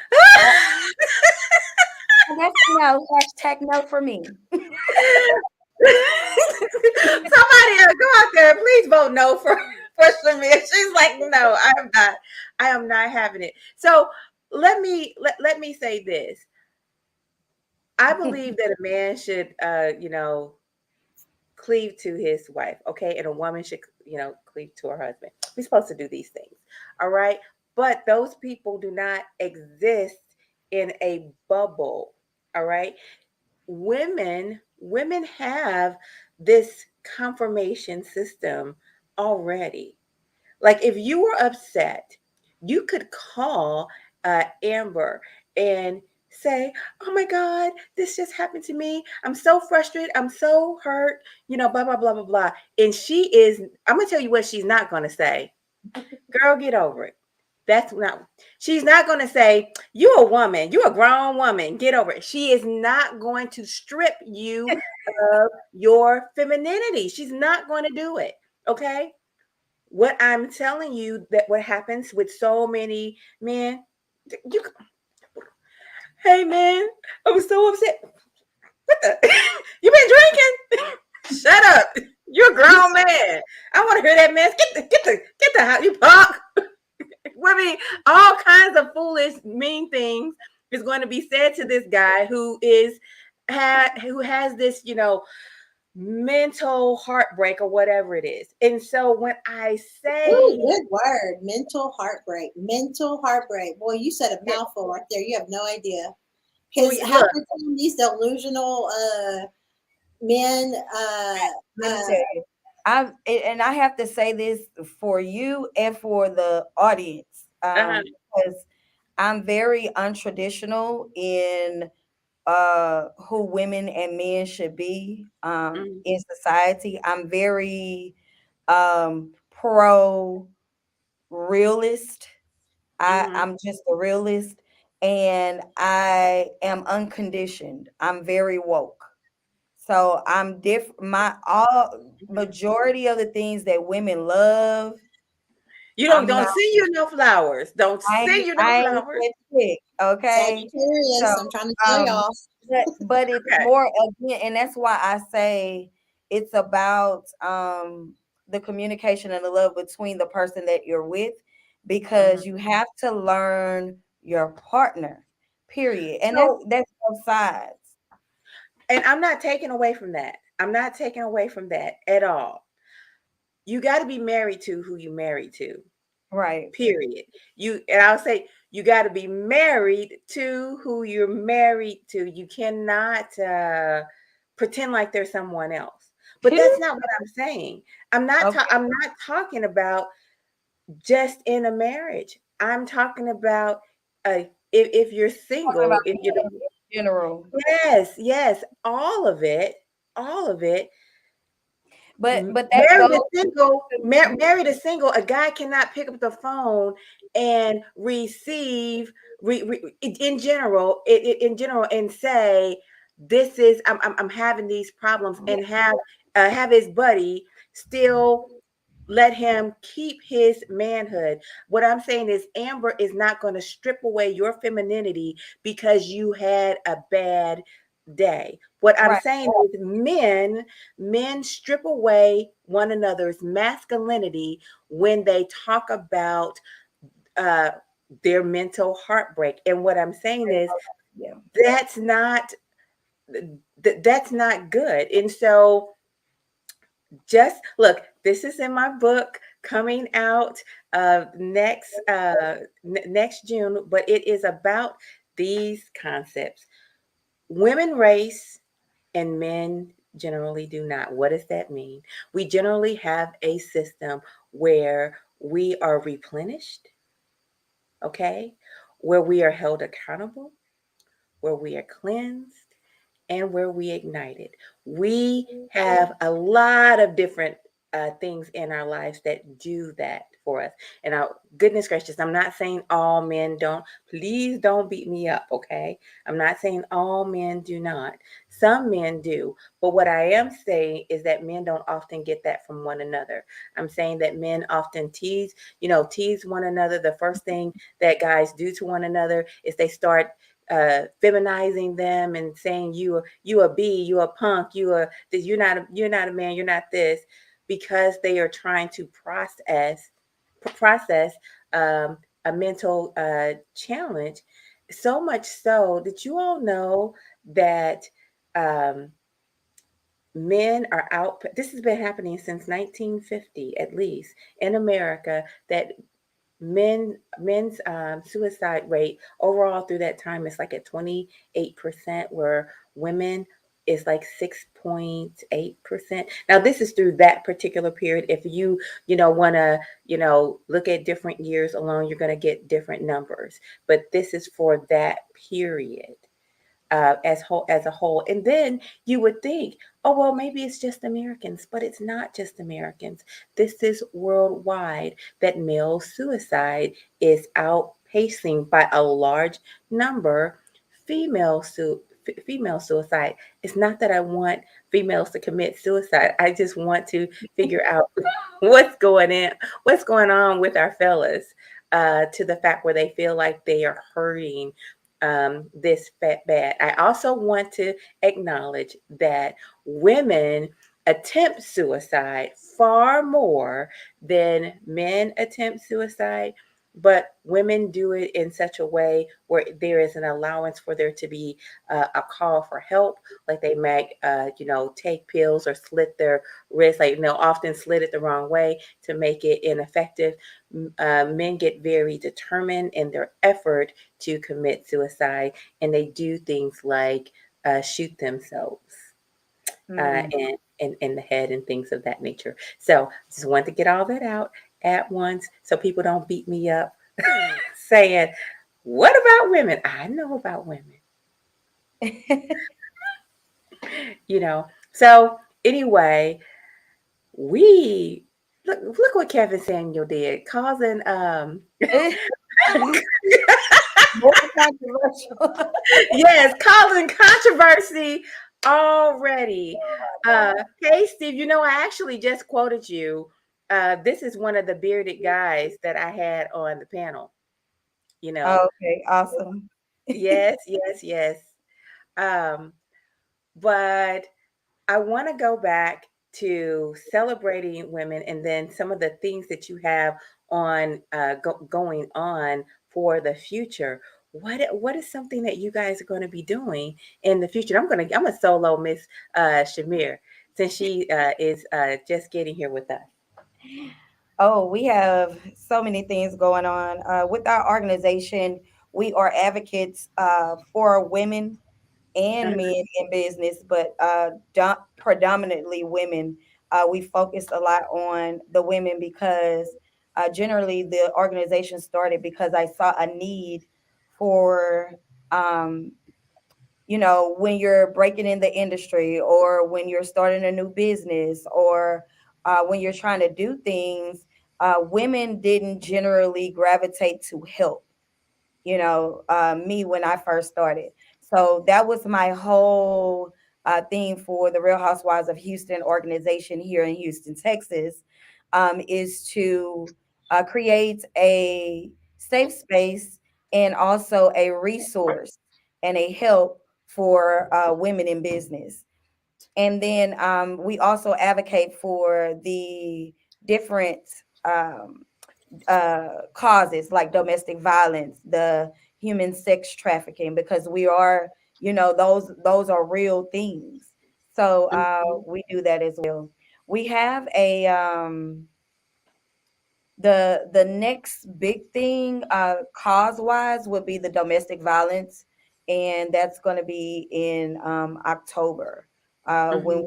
And that's a no. Hashtag no for me. Somebody go out there, please vote no for Chimere. She's like, no, I am not having it. So let me say this. I believe that a man should cleave to his wife, okay? And a woman should, cleave to her husband. We're supposed to do these things. All right. But those people do not exist in a bubble. All right. Women have this confirmation system already. Like if you were upset, you could call Amber and say, "Oh my God, this just happened to me. I'm so frustrated. I'm so hurt. Blah blah blah blah blah." And she is. I'm gonna tell you what she's not gonna say. Girl, get over it. That's not. She's not gonna say, "You a woman. You a grown woman. Get over it." She is not going to strip you of your femininity. She's not going to do it. Okay. What I'm telling you, that what happens with so many men, you, hey man, I was so upset. What the? You been drinking? Shut up. You're a grown man. I want to hear that mess. Get the house. You punk. I mean, all kinds of foolish, mean things is going to be said to this guy who has this, mental heartbreak or whatever it is. And so when I Ooh, say good word. Mental heartbreak. Mental heartbreak. Boy, you said a mouthful right there. You have no idea. Because half look, the time these delusional men Let me uh tell you, I have to say this for you and for the audience, uh-huh, because I'm very untraditional in who women and men should be mm, in society. I'm very pro realist. mhm. I'm just a realist, and I am unconditioned. I'm very woke. So I'm different. My all majority of the things that women love, You I'm don't not. see you no flowers. Don't see you no I ain't flowers. that chick. Okay. So Sagittarius. I'm trying to tell um, y'all. but it's Okay. more again, and that's why I say it's about the communication and the love between the person that you're with, Mhm. because you have to learn your partner. Period. And that's So, that's both sides. and I'm not taking away from that. I'm not taking away from that at all. You got to be married to who you married to. Right. Period. And I'll say you got to be married to who you're married to. You cannot pretend like there's someone else. But that's not what I'm saying. Okay. I'm not talking about just in a marriage. I'm talking about if you're Talking about single, if you're in general. yes, all of it. But that goes to Married a single, a guy cannot pick up the phone and receive in general, in general, and say, "This is I'm having these problems," and have his buddy still let him keep his manhood. What I'm saying is Amber is not going to strip away your femininity because you had a bad day. What I'm right. saying is men strip away one another's masculinity when they talk about uh their mental heartbreak. And what I'm saying is Yeah. that's not that's not good. And so just look, this is in my book coming out next June, but it is about these concepts. Women race and men generally do not. What does that mean? We generally have a system where we are replenished, okay? Where we are held accountable, where we are cleansed, and where we ignited. We have a lot of different things in our lives that do that for us. And goodness gracious, I'm not saying all men don't. Please don't beat me up, okay? I'm not saying all men do not. Some men do. But what I am saying is that men don't often get that from one another. I'm saying that men often tease one another. The first thing that guys do to one another is they start feminizing them and saying you a B, you a punk, you're not a man, you're not this, because they are trying to process a mental challenge. So much so that you all know that um, men are out. This has been happening since 1950, at least in America, that men's suicide rate overall through that time is like at 28%, where women is like 6.8%. Now this is through that particular period. If you want to look at different years alone, you're going to get different numbers, but this is for that period as a whole. And then you would think, oh, well, maybe it's just Americans, but it's not just Americans. This is worldwide, that male suicide is outpacing by a large number female suicide. It's not that I want females to commit suicide. I just want to figure out what's going on with our fellas, to the fact where they feel like they are hurting this bad. I also want to acknowledge that women attempt suicide far more than men attempt suicide, but women do it in such a way where there is an allowance for there to be a call for help. Like they might, take pills or slit their wrist, like, often slit it the wrong way to make it ineffective. Men get very determined in their effort to commit suicide, and they do things like shoot themselves in the head and things of that nature. So just wanted to get all that out at once so people don't beat me up saying, what about women? I know about women. So anyway, we look what Kevin Samuel did, causing More controversial. yes, causing controversy already. Hey, Steve, I actually just quoted you. This is one of the bearded guys that I had on the panel. You know, Okay, awesome. yes, yes, yes. Um, but I want to go back to celebrating women and then some of the things that you have on going on for the future. What is something that you guys are going to be doing in the future? I'm a solo Miss Chimere, since she is just getting here with us. Oh, we have so many things going on. With our organization, we are advocates for women and men in business, but predominantly women. We focused a lot on the women because generally the organization started because I saw a need for um, when you're breaking in the industry or when you're starting a new business or when you're trying to do things, women didn't generally gravitate to help, me when I first started. So that was my whole theme for the Real Housewives of Houston organization here in Houston, Texas, is to create a safe space and also a resource and a help for women in business. And then we advocate for the different um, causes like domestic violence, the human sex trafficking, because we are those are real things. So Mhm. we do that as well. We have a the next big thing cause wise would be the domestic violence, and that's going to be in October when Mhm.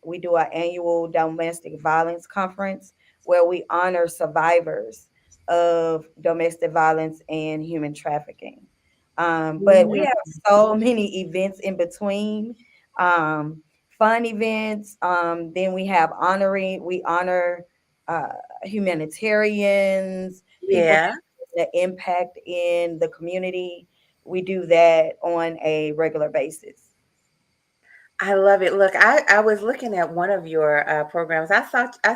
we do our annual domestic violence conference where we honor survivors of domestic violence and human trafficking. But we Mhm. have so many events in between, um, fun events. Then we honor humanitarians, people Yeah. that impact in the community. We do that on a regular basis. I love it. Look, I was looking at one of your programs. I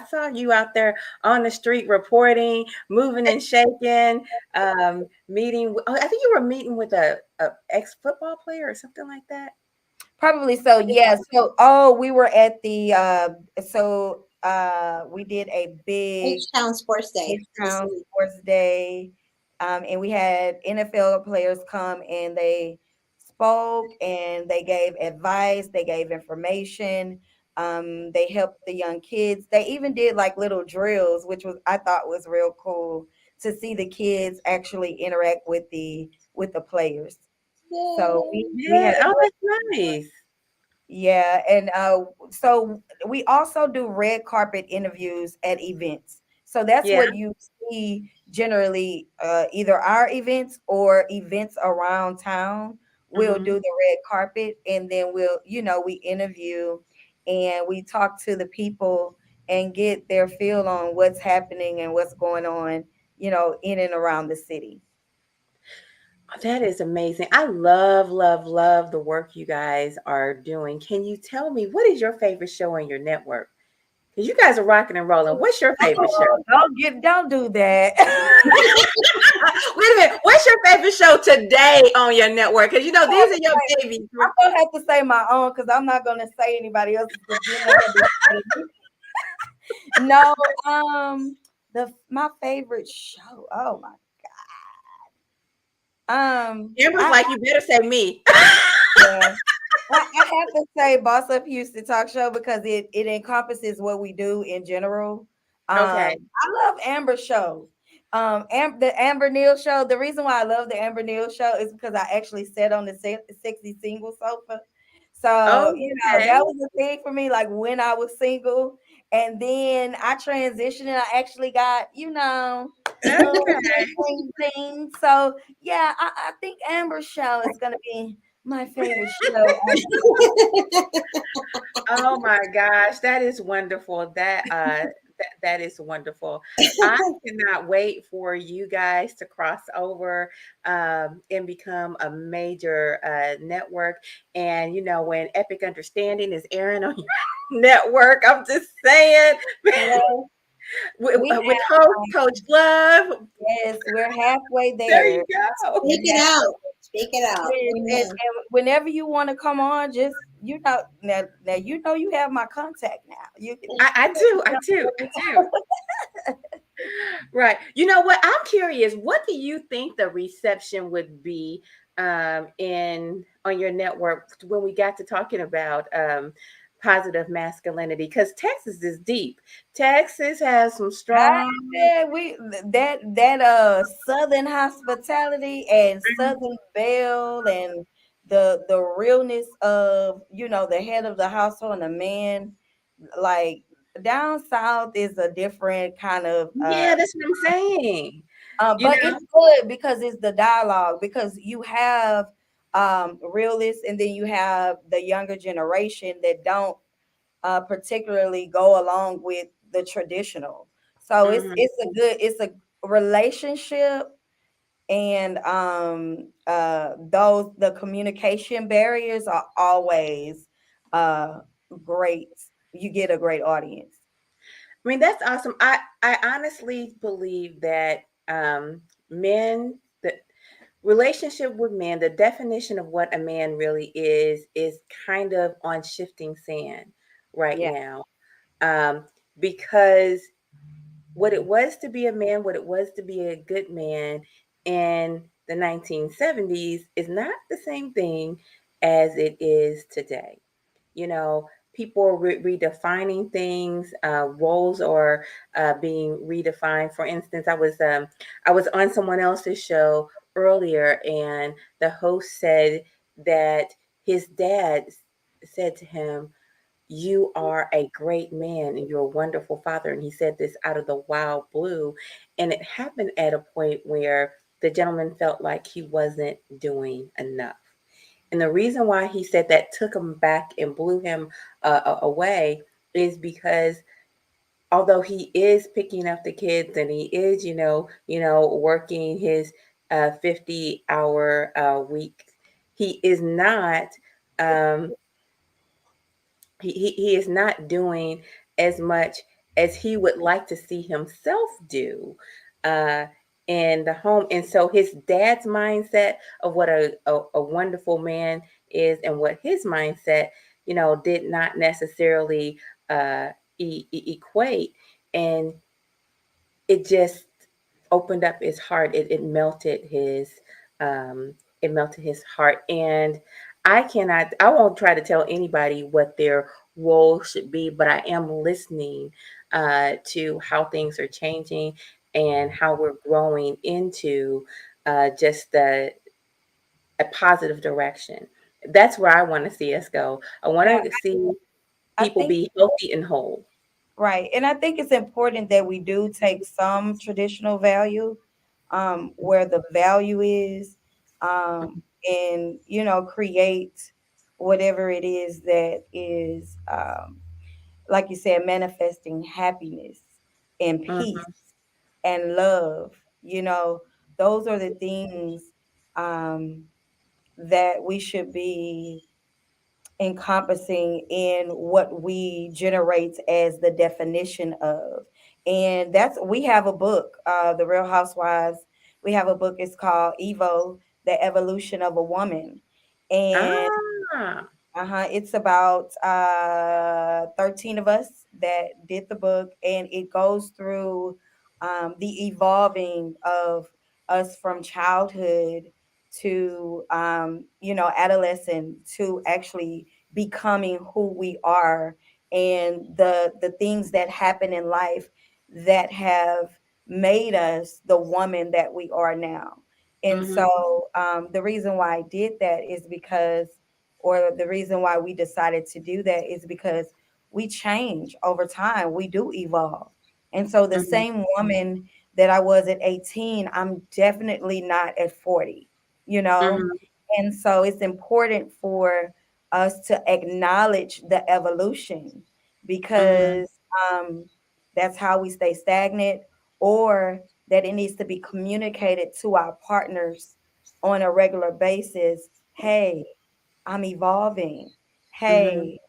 saw you out there on the street reporting, moving and shaking, meeting. Oh, I think you were meeting with a ex football player or something like that. Probably so, yeah. So, oh, we were at the we did a big H-Town Sports Day this H-Town week. Sports Day, and we had NFL players come and they spoke and they gave advice, they gave information, they helped the young kids. They even did like little drills, which was I thought was real cool to see the kids actually interact with the players. So Yay. we had Yeah. a Oh, great. that's nice. Yeah, and so we also do red carpet interviews at events. So that's Yeah. what you see generally, either our events or events around town. We'll do Hmm. the red carpet, and then we interview and we talk to the people and get their feel on what's happening and what's going on, in and around the city. That is amazing. I love, love, love the work you guys are doing. Can you tell me what is your favorite show on your network? Because you guys are rocking and rolling. What's your favorite show? Oh, don't do that. Wait a minute. What's your favorite show today on your network? Because I have these to are your say, babies. I'm gonna have to say my own because I'm not gonna say anybody else's because then they're gonna be mad at me. No, the my favorite show. Oh my, Amber's I like, you better say me. yeah, I have to say Boss Up Houston Talk Show because it encompasses what we do in general. Okay. I love Amber show. The Amber Neal show. The reason why I love the Amber Neal show is because I actually sat on the sexy single sofa. So, Oh, okay. that was a thing for me, like when I was single. And then I transitioned and I actually got, Okay. bling, bling. So, yeah, I think Amber show is going to be my favorite show. Oh my gosh, that is wonderful. That is wonderful. I cannot wait for you guys to cross over and become a major network. And when Epic Understanding is airing on your network, I'm just saying, Well, we with have, host Coach Love. yes, we're halfway There you there. go. Speak We're it halfway. out. Speak it out. And Amen. whenever you want to come on, just now you have my contact now. You can I do. I do. I do. Right. You know what? I'm curious. What do you think the reception would be in on your network when we got to talking about positive masculinity? Because Texas is deep. Texas has some I strong. said we that Southern hospitality and Southern belle and the realness of the head of the household and the man, like down south is a different kind of Yeah, that's what I'm saying. You but know. it's good because it's the dialogue, because you have realists and then you have the younger generation that don't particularly go along with the traditional. So Mhm. it's a relationship, and those the communication barriers are always uh great. You get a great audience. I mean, that's awesome. I honestly believe that men the relationship with men, the definition of what a man really is kind of on shifting sand right Yeah. now. Um, because what it was to be a man, what it was to be a good man in the 1970s is not the same thing as it is today. You know, people are redefining things. Roles are being redefined. For instance, I was on someone else's show earlier, and the host said that his dad said to him, "You are a great man and you're a wonderful father." And he said this out of the wild blue. And it happened at a point where the gentleman felt like he wasn't doing enough. And the reason why he said that took him back and blew him away is because although he is picking up the kids and he is, working his 50-hour week, he is not. Um, he is not doing as much as he would like to see himself do uh, in the home. And so his dad's mindset of what a wonderful man is and what his mindset, did not necessarily uh, equate. And it just opened up his heart. Um, it melted his heart. And I won't try to tell anybody what their role should be, but I am listening to how things are changing and how we're growing into just a positive direction. That's where I want to see us go. I want Yeah, to see I people think be healthy and whole. right. And I think it's important that we do take some traditional value where the value is and, create whatever it is that is, like you said, manifesting happiness and peace Hmm. and love. You know, those are the things um, that we should be encompassing in what we generate as the definition of. And that's we have a book, The Real Housewives. We have a book, it's called Evo, The Evolution of a Woman. And Ah. it's about 13 of us that did the book, and it goes through the evolving of us from childhood to, adolescent to actually becoming who we are, and the things that happen in life that have made us the woman that we are now. And Hmm. so the reason why I did that is because or the reason why we decided to do that is because we change over time. We do evolve. And so the Hmm. same woman that I was at 18, I'm definitely not at 40, you know? Hmm. And so it's important for us to acknowledge the evolution Hmm. because that's how we stay stagnant, or that it needs to be communicated to our partners on a regular basis. Hey, I'm evolving. Hmm. Hey,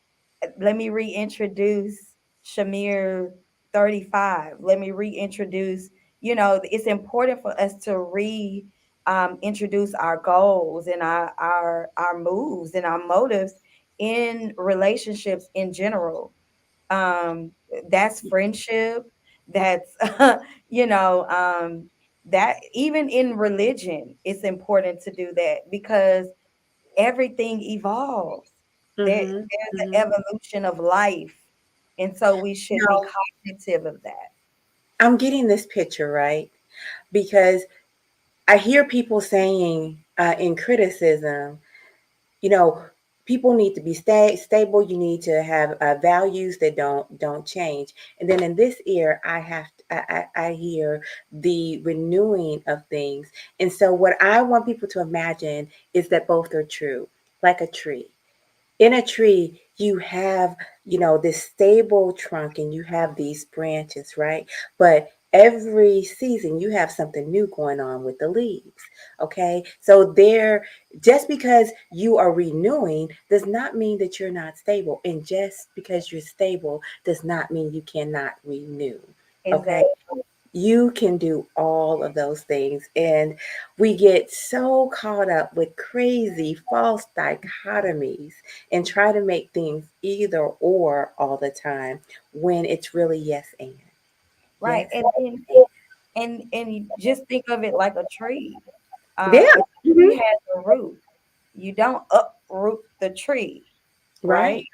let me reintroduce Chimere 35. Let me reintroduce, it's important for us to introduce our goals and our moves and our motives in relationships in general. Um, that's friendship. That's you know, that even in religion, it's important to do that because everything evolves. Hmm. There's Hmm. an evolution of life. And so we should be No, cognitive of that. I'm getting this picture, right? Because I hear people saying in criticism, you know, people need to be stable. You need to have values that don't change. And then in this ear, I hear the renewing of things. And so what I want people to imagine is that both are true, like a tree. In a tree, you have, this stable trunk and you have these branches, right? But every season you have something new going on with the leaves. Okay. So just because you are renewing does not mean that you're not stable. And just because you're stable does not mean you cannot renew. Okay. Exactly. You can do all of those things. And we get so caught up with crazy false dichotomies and try to make things either or all the time when it's really yes and. Right. Yes. And you just think of it like a tree. Yeah. A tree Hmm. has a root. you don't uproot the tree, right? Right.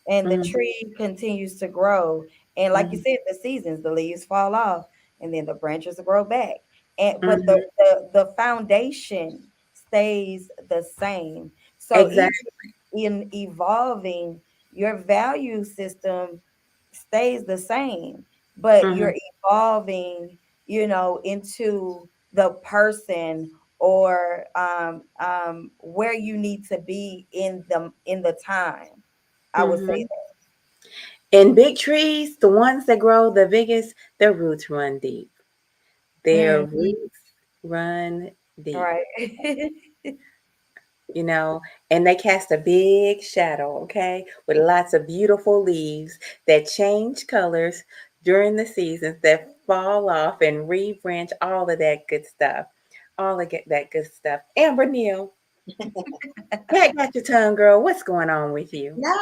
And the Mhm. tree continues to grow. And like you Mhm. said, the seasons, the leaves fall off, and then the branches grow back. And but Mhm. the foundation stays the same. So even Exactly. in evolving, your value system stays the same, but Mhm. you're evolving, into the person, or where you need to be in the time. I would say Mhm. And big trees, the ones that grow the biggest, their roots run deep. Their that. roots run deep. Right. you know, and they cast a big shadow, okay, with lots of beautiful leaves that change colors during the seasons, that fall off and rebranch, all of that good stuff. All of that good stuff. Amber Neal, Cat got your tongue, girl. What's going on with you? No,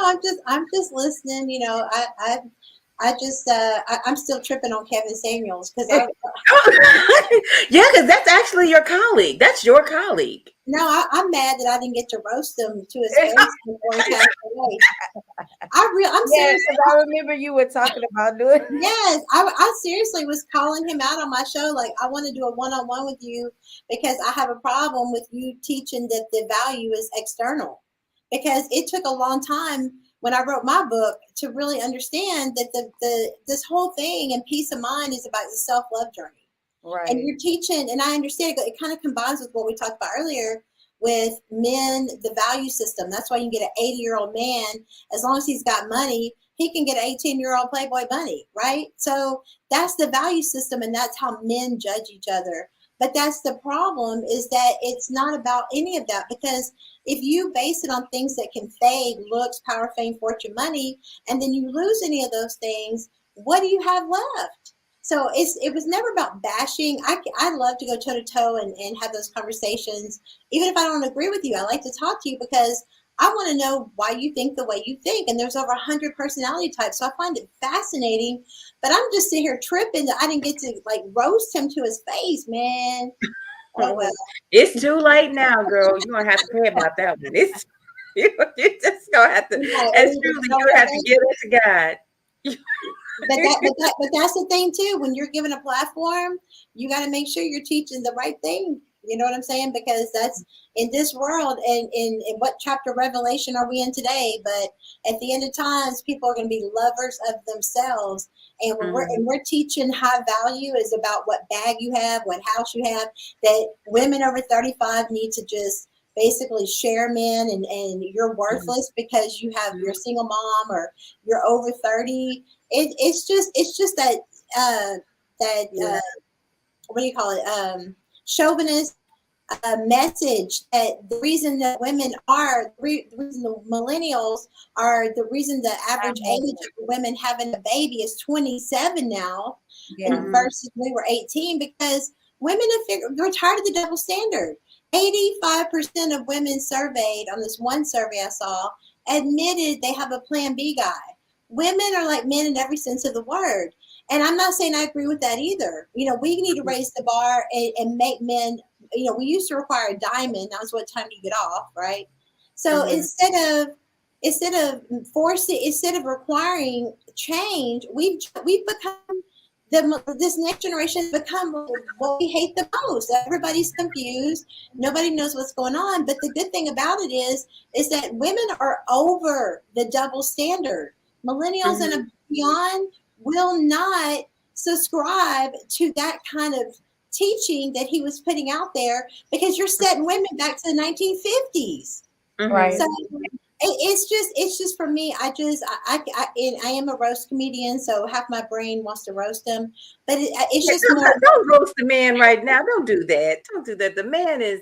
I'm just listening. I'm still tripping on Kevin Samuels because I Yeah, because that's actually your colleague. That's your colleague. no, I'm mad that I didn't get to roast him to his face before he passed away. I'm Yeah, serious. because I remember you were talking about doing. Yes, I seriously was calling him out on my show. Like, I want to do a one-on-one with you because I have a problem with you teaching that the value is external. Because it took a long time when I wrote my book to really understand that the this whole thing and peace of mind is about the self-love journey. And Right. you're teaching, and I understand it kind of combines with what we talked about earlier with men, the value system. That's why you can get an 80-year-old man, as long as he's got money, he can get an 18-year-old Playboy bunny, right? So that's the value system, and that's how men judge each other. But that's the problem, is that it's not about any of that, because if you base it on things that can fade, looks, power, fame, fortune, money, and then you lose any of those things, what do you have left? So it was never about bashing. I love to go toe to toe and have those conversations. Even if I don't agree with you, I like to talk to you because I want to know why you think the way you think. And there's over 100 personality types. So I find it fascinating. But I'm just sitting here tripping that I didn't get to like roast him to his face, man. Oh, well. It's too late now, girl. You're gonna have to pray about that one. It's you just gonna have to, We got as to truly, know you what have to give it to God. but that's the thing too. When you're given a platform, you got to make sure you're teaching the right thing. You know what I'm saying? Because that's in this world, and in what chapter of Revelation are we in today? But at the end of times, people are going to be lovers of themselves, and when Mhm. we're teaching high value is about what bag you have, what house you have. That women over 35 need to just basically share men, and you're Mhm. worthless because you're a single mom or you're over 30. It's just that uh, that Yeah. what do you call it, chauvinist message that the reason that women are the reason the millennials are the reason the average age of women having a baby is 27 now, and Yeah. Mhm. versus we were 18, because women have figured they're tired of the double standard. 85% of women surveyed on this one survey I saw admitted they have a plan B guy. Women are like men in every sense of the word. And I'm not saying I agree with that either. We need to raise the bar and make men, we used to require a diamond. That was what time you get off, right? So Mhm. instead of requiring change, we've become this next generation has become what we hate the most. Everybody's confused. Nobody knows what's going on. But the good thing about it is that women are over the double standard. Millennials Mhm. and beyond will not subscribe to that kind of teaching that he was putting out there, because you're setting women back to the 1950s. Mhm. So Right. it's just for me. I am a roast comedian, so half my brain wants to roast him, but it's Yeah, just more. don't roast the man right now. Don't do that. Don't do that. The man is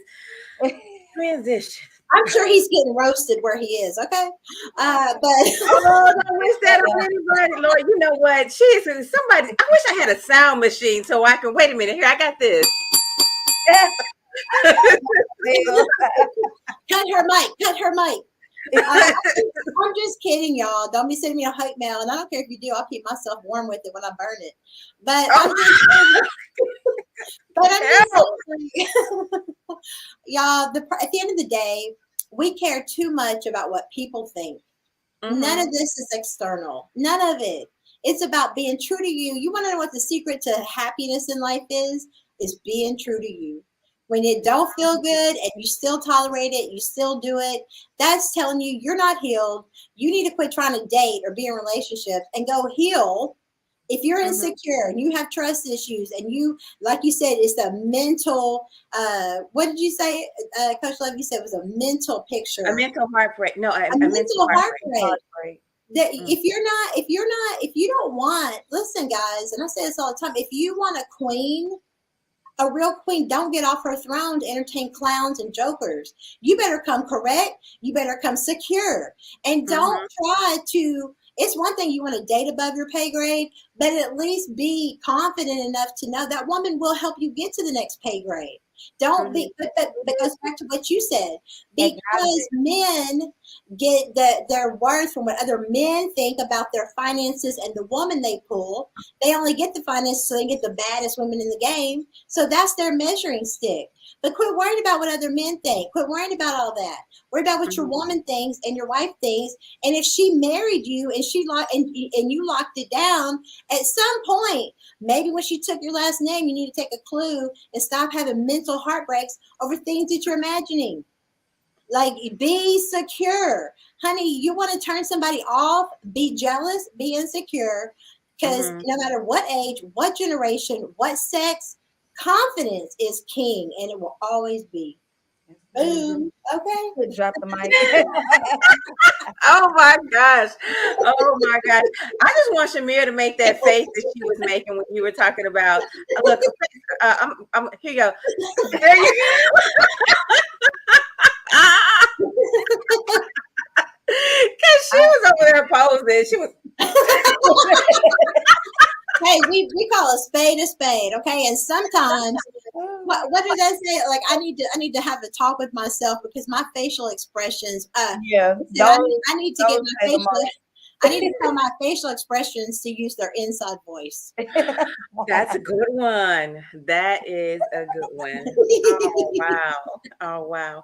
transition. I'm sure he's getting roasted where he is. Okay, but Oh, don't wish that on anybody, Lord. You know what? Jesus, somebody. I wish I had a sound machine so I can. Wait a minute. Here, I got this. cut her mic. Cut her mic. I'm just kidding, y'all. Don't be sending me a hate mail, and I don't care if you do. I'll keep myself warm with it when I burn it. But I'm Oh, just, but I'm just hell. saying, y'all. At the end of the day, we care too much about what people think. None of Mm-hmm. this is external. None of it. It's about being true to you. You want to know what the secret to happiness in life is being true to you. When it don't feel good and you still tolerate it, you still do it, that's telling you you're not healed. You need to quit trying to date or be in relationships and go heal. If you're Mm-hmm. insecure and you have trust issues and you, like you said, it's the mental, what did you say, Coach Love? You said it was a mental A picture, mental heartbreak. No, a a mental mental heartbreak. heartbreak. That Mm. if you don't want, listen, guys, and I say this all the time, if you want a real queen, don't get off her throne to entertain clowns and jokers. You better come correct. You better come secure. And don't Mm-hmm. try to, it's one thing you want to date above your pay grade, but at least be confident enough to know that woman will help you get to the next pay grade. Don't Mm-hmm. be, but that goes back to what you said, Acknowledge because it. men get their worth from what other men think about their finances and the woman they pull. They only get the finances so they get the baddest women in the game. So that's their measuring stick. But quit worrying about what other men think. Quit worrying about all that. Worry about what your Mm-hmm. woman thinks and your wife thinks. And if she married you and and you locked it down, at some point, maybe when she took your last name, you need to take a clue and stop having mental heartbreaks over things that you're imagining. Like, be secure. Honey, you want to turn somebody off, be jealous, be insecure. Because Mm-hmm. no matter what age, what generation, what sex, confidence is king and it will always be. Mm-hmm. Boom. Okay. Drop the mic. Oh my gosh. Oh my gosh. I just want Chimere to make that face that she was making when you were talking about. Look, here you go. There you go. Because she was over there posing. She was. Hey, we call a spade, okay? And sometimes what do they say? Like, I need to have a talk with myself because my facial expressions, Yeah, I need to get those my say the facial, I need to tell my facial expressions to use their inside voice. That's a good one. That is a good one. Oh wow. Oh wow.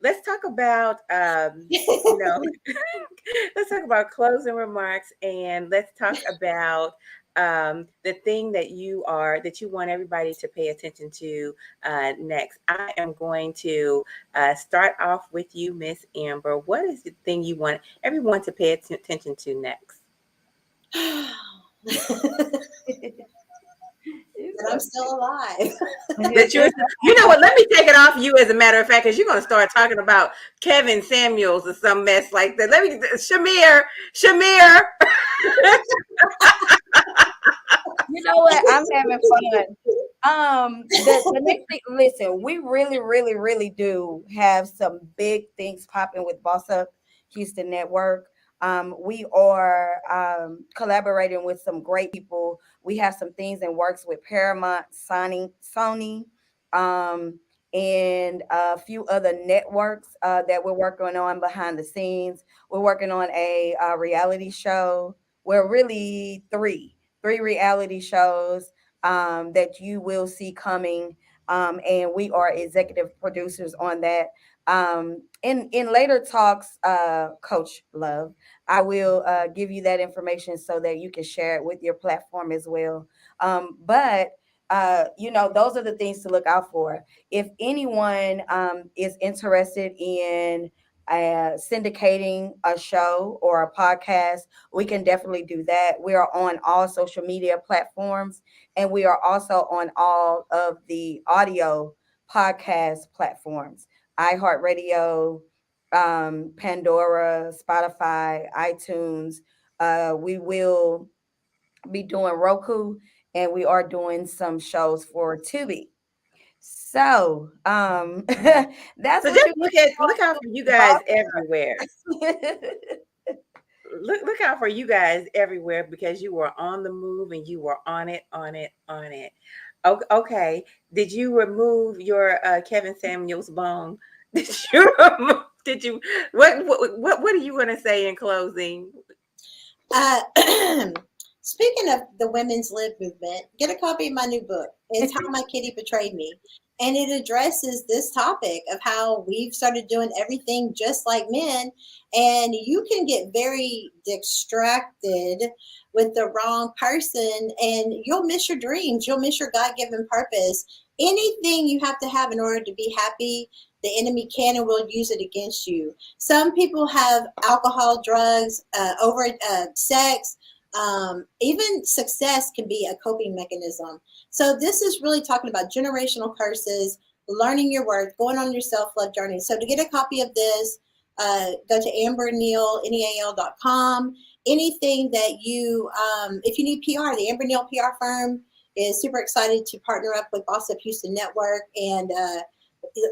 Let's talk about you know, let's talk about closing remarks and let's talk about the thing that you want everybody to pay attention to next. I am going to start off with you, Miss Amber. What is the thing you want everyone to pay attention to next? And I'm still alive. That you know what? Let me take it off you as a matter of fact, because you're gonna start talking about Kevin Samuels or some mess like that. Let me, Chimere. You know what? I'm having fun. The next thing, listen, we really, really, really do have some big things popping with Boss Up Houston Network. We are collaborating with some great people. We have some things in works with Paramount, Sony, um, and a few other networks that we're working on behind the scenes. We're working on a reality show. We're really three reality shows that you will see coming. And we are executive producers on that. In later talks, Coach Love, I will give you that information so that you can share it with your platform as well. But those are the things to look out for. If anyone is interested in syndicating a show or a podcast, we can definitely do that. We are on all social media platforms, and we are also on all of the audio podcast platforms: iHeartRadio, Pandora, Spotify, iTunes. We will be doing Roku, and we are doing some shows for Tubi. So that's So what just you look out for you guys about. everywhere. Look out for you guys everywhere because you were on the move and you were on it, on it, on it. Okay. Did you remove your Kevin Samuels bone? Did you remove? Did you? What are you going to say in closing? Uh, Speaking of the women's lib movement, get a copy of my new book. It's How My Kitty Betrayed Me. And it addresses this topic of how we've started doing everything just like men. And you can get very distracted with the wrong person, and you'll miss your dreams. You'll miss your God-given purpose. Anything you have to have in order to be happy, the enemy can and will use it against you. Some people have alcohol, drugs, sex, even success can be a coping mechanism. So this is really talking about generational curses, learning your worth, going on your self-love journey. So to get a copy of this, go to 𝗪𝗲𝗀𝗋, Neal. Anything that you, if you need PR, the 𝗪𝗲𝗀 PR firm is super excited to partner up with Boss Up Houston Network. And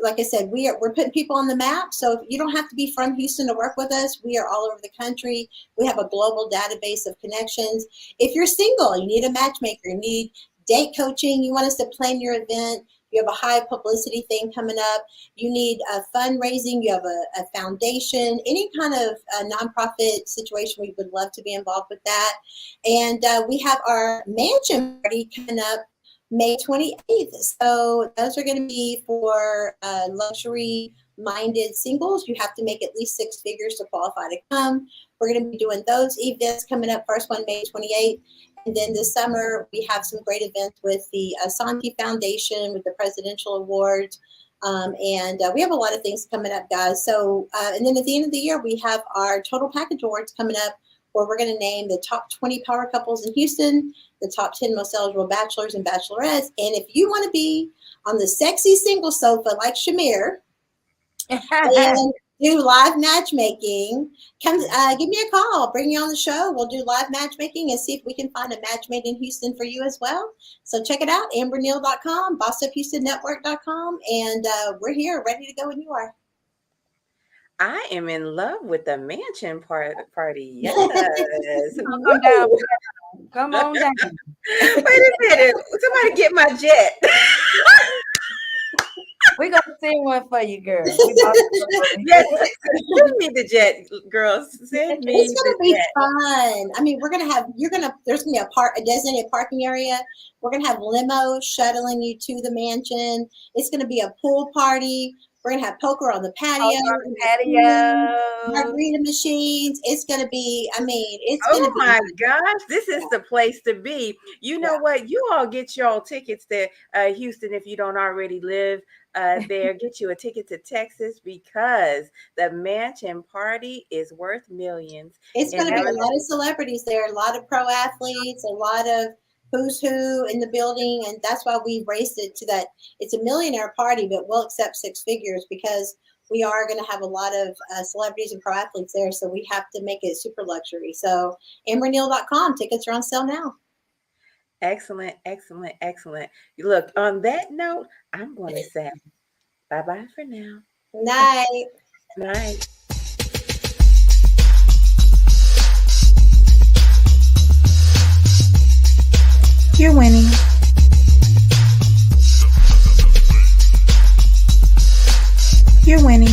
like I said, we're putting people on the map. So you don't have to be from Houston to work with us. We are all over the country. We have a global database of connections. If you're single, you need a matchmaker, you need date coaching, you want us to plan your event, you have a high publicity thing coming up, you need fundraising, you have a foundation, any kind of nonprofit situation, we would love to be involved with that. And we have our mansion party coming up May 28th. So those are going to be for luxury-minded singles. You have to make at least 6 figures to qualify to come. We're going to be doing those events coming up. First one, May 28th. And then this summer, we have some great events with the 𝗠ance Foundation, with the Presidential Awards. And we have a lot of things coming up, guys. So, and then at the end of the year, we have our Total Package Awards coming up, where we're going to name the top 20 power couples in Houston, the top 10 most eligible bachelors and bachelorettes. And if you want to be on the sexy single sofa like Chimere and do live matchmaking, come give me a call, bring you on the show. We'll do live matchmaking and see if we can find a match made in Houston for you as well. So check it out, 𝗪𝗲𝗀𝗋.com, bossuphoustonnetwork.com, and we're here ready to go when you are. I am in love with the mansion party. Yes. Come down. Come on down. Wait a minute. Somebody get my jet. We're going to send one for you, girl. Yes, send me the jet, girls. Send me It's going to be jet. fun. I mean, there's going to be a designated parking area. We're going to have limos shuttling you to the mansion. It's going to be a pool party. We're going to have poker on the patio. Margarita machines. It's going to be, it's going to be. Oh my gosh, this is the place to be. You know what? You all get y'all tickets to Houston if you don't already live there. Get you a ticket to Texas, because the mansion party is worth millions. It's going to be a lot of celebrities there, a lot of pro athletes, a lot of who's who in the building, and that's why we raised it to that. It's a millionaire party, but we'll accept 6 figures, because we are going to have a lot of celebrities and pro athletes there, so we have to make it super luxury. So 𝗪𝗲𝗀𝗋.com, tickets are on sale now. Excellent, excellent, excellent. Look, on that note, I'm going to say bye-bye for now. Night. Night. You're winning. You're winning.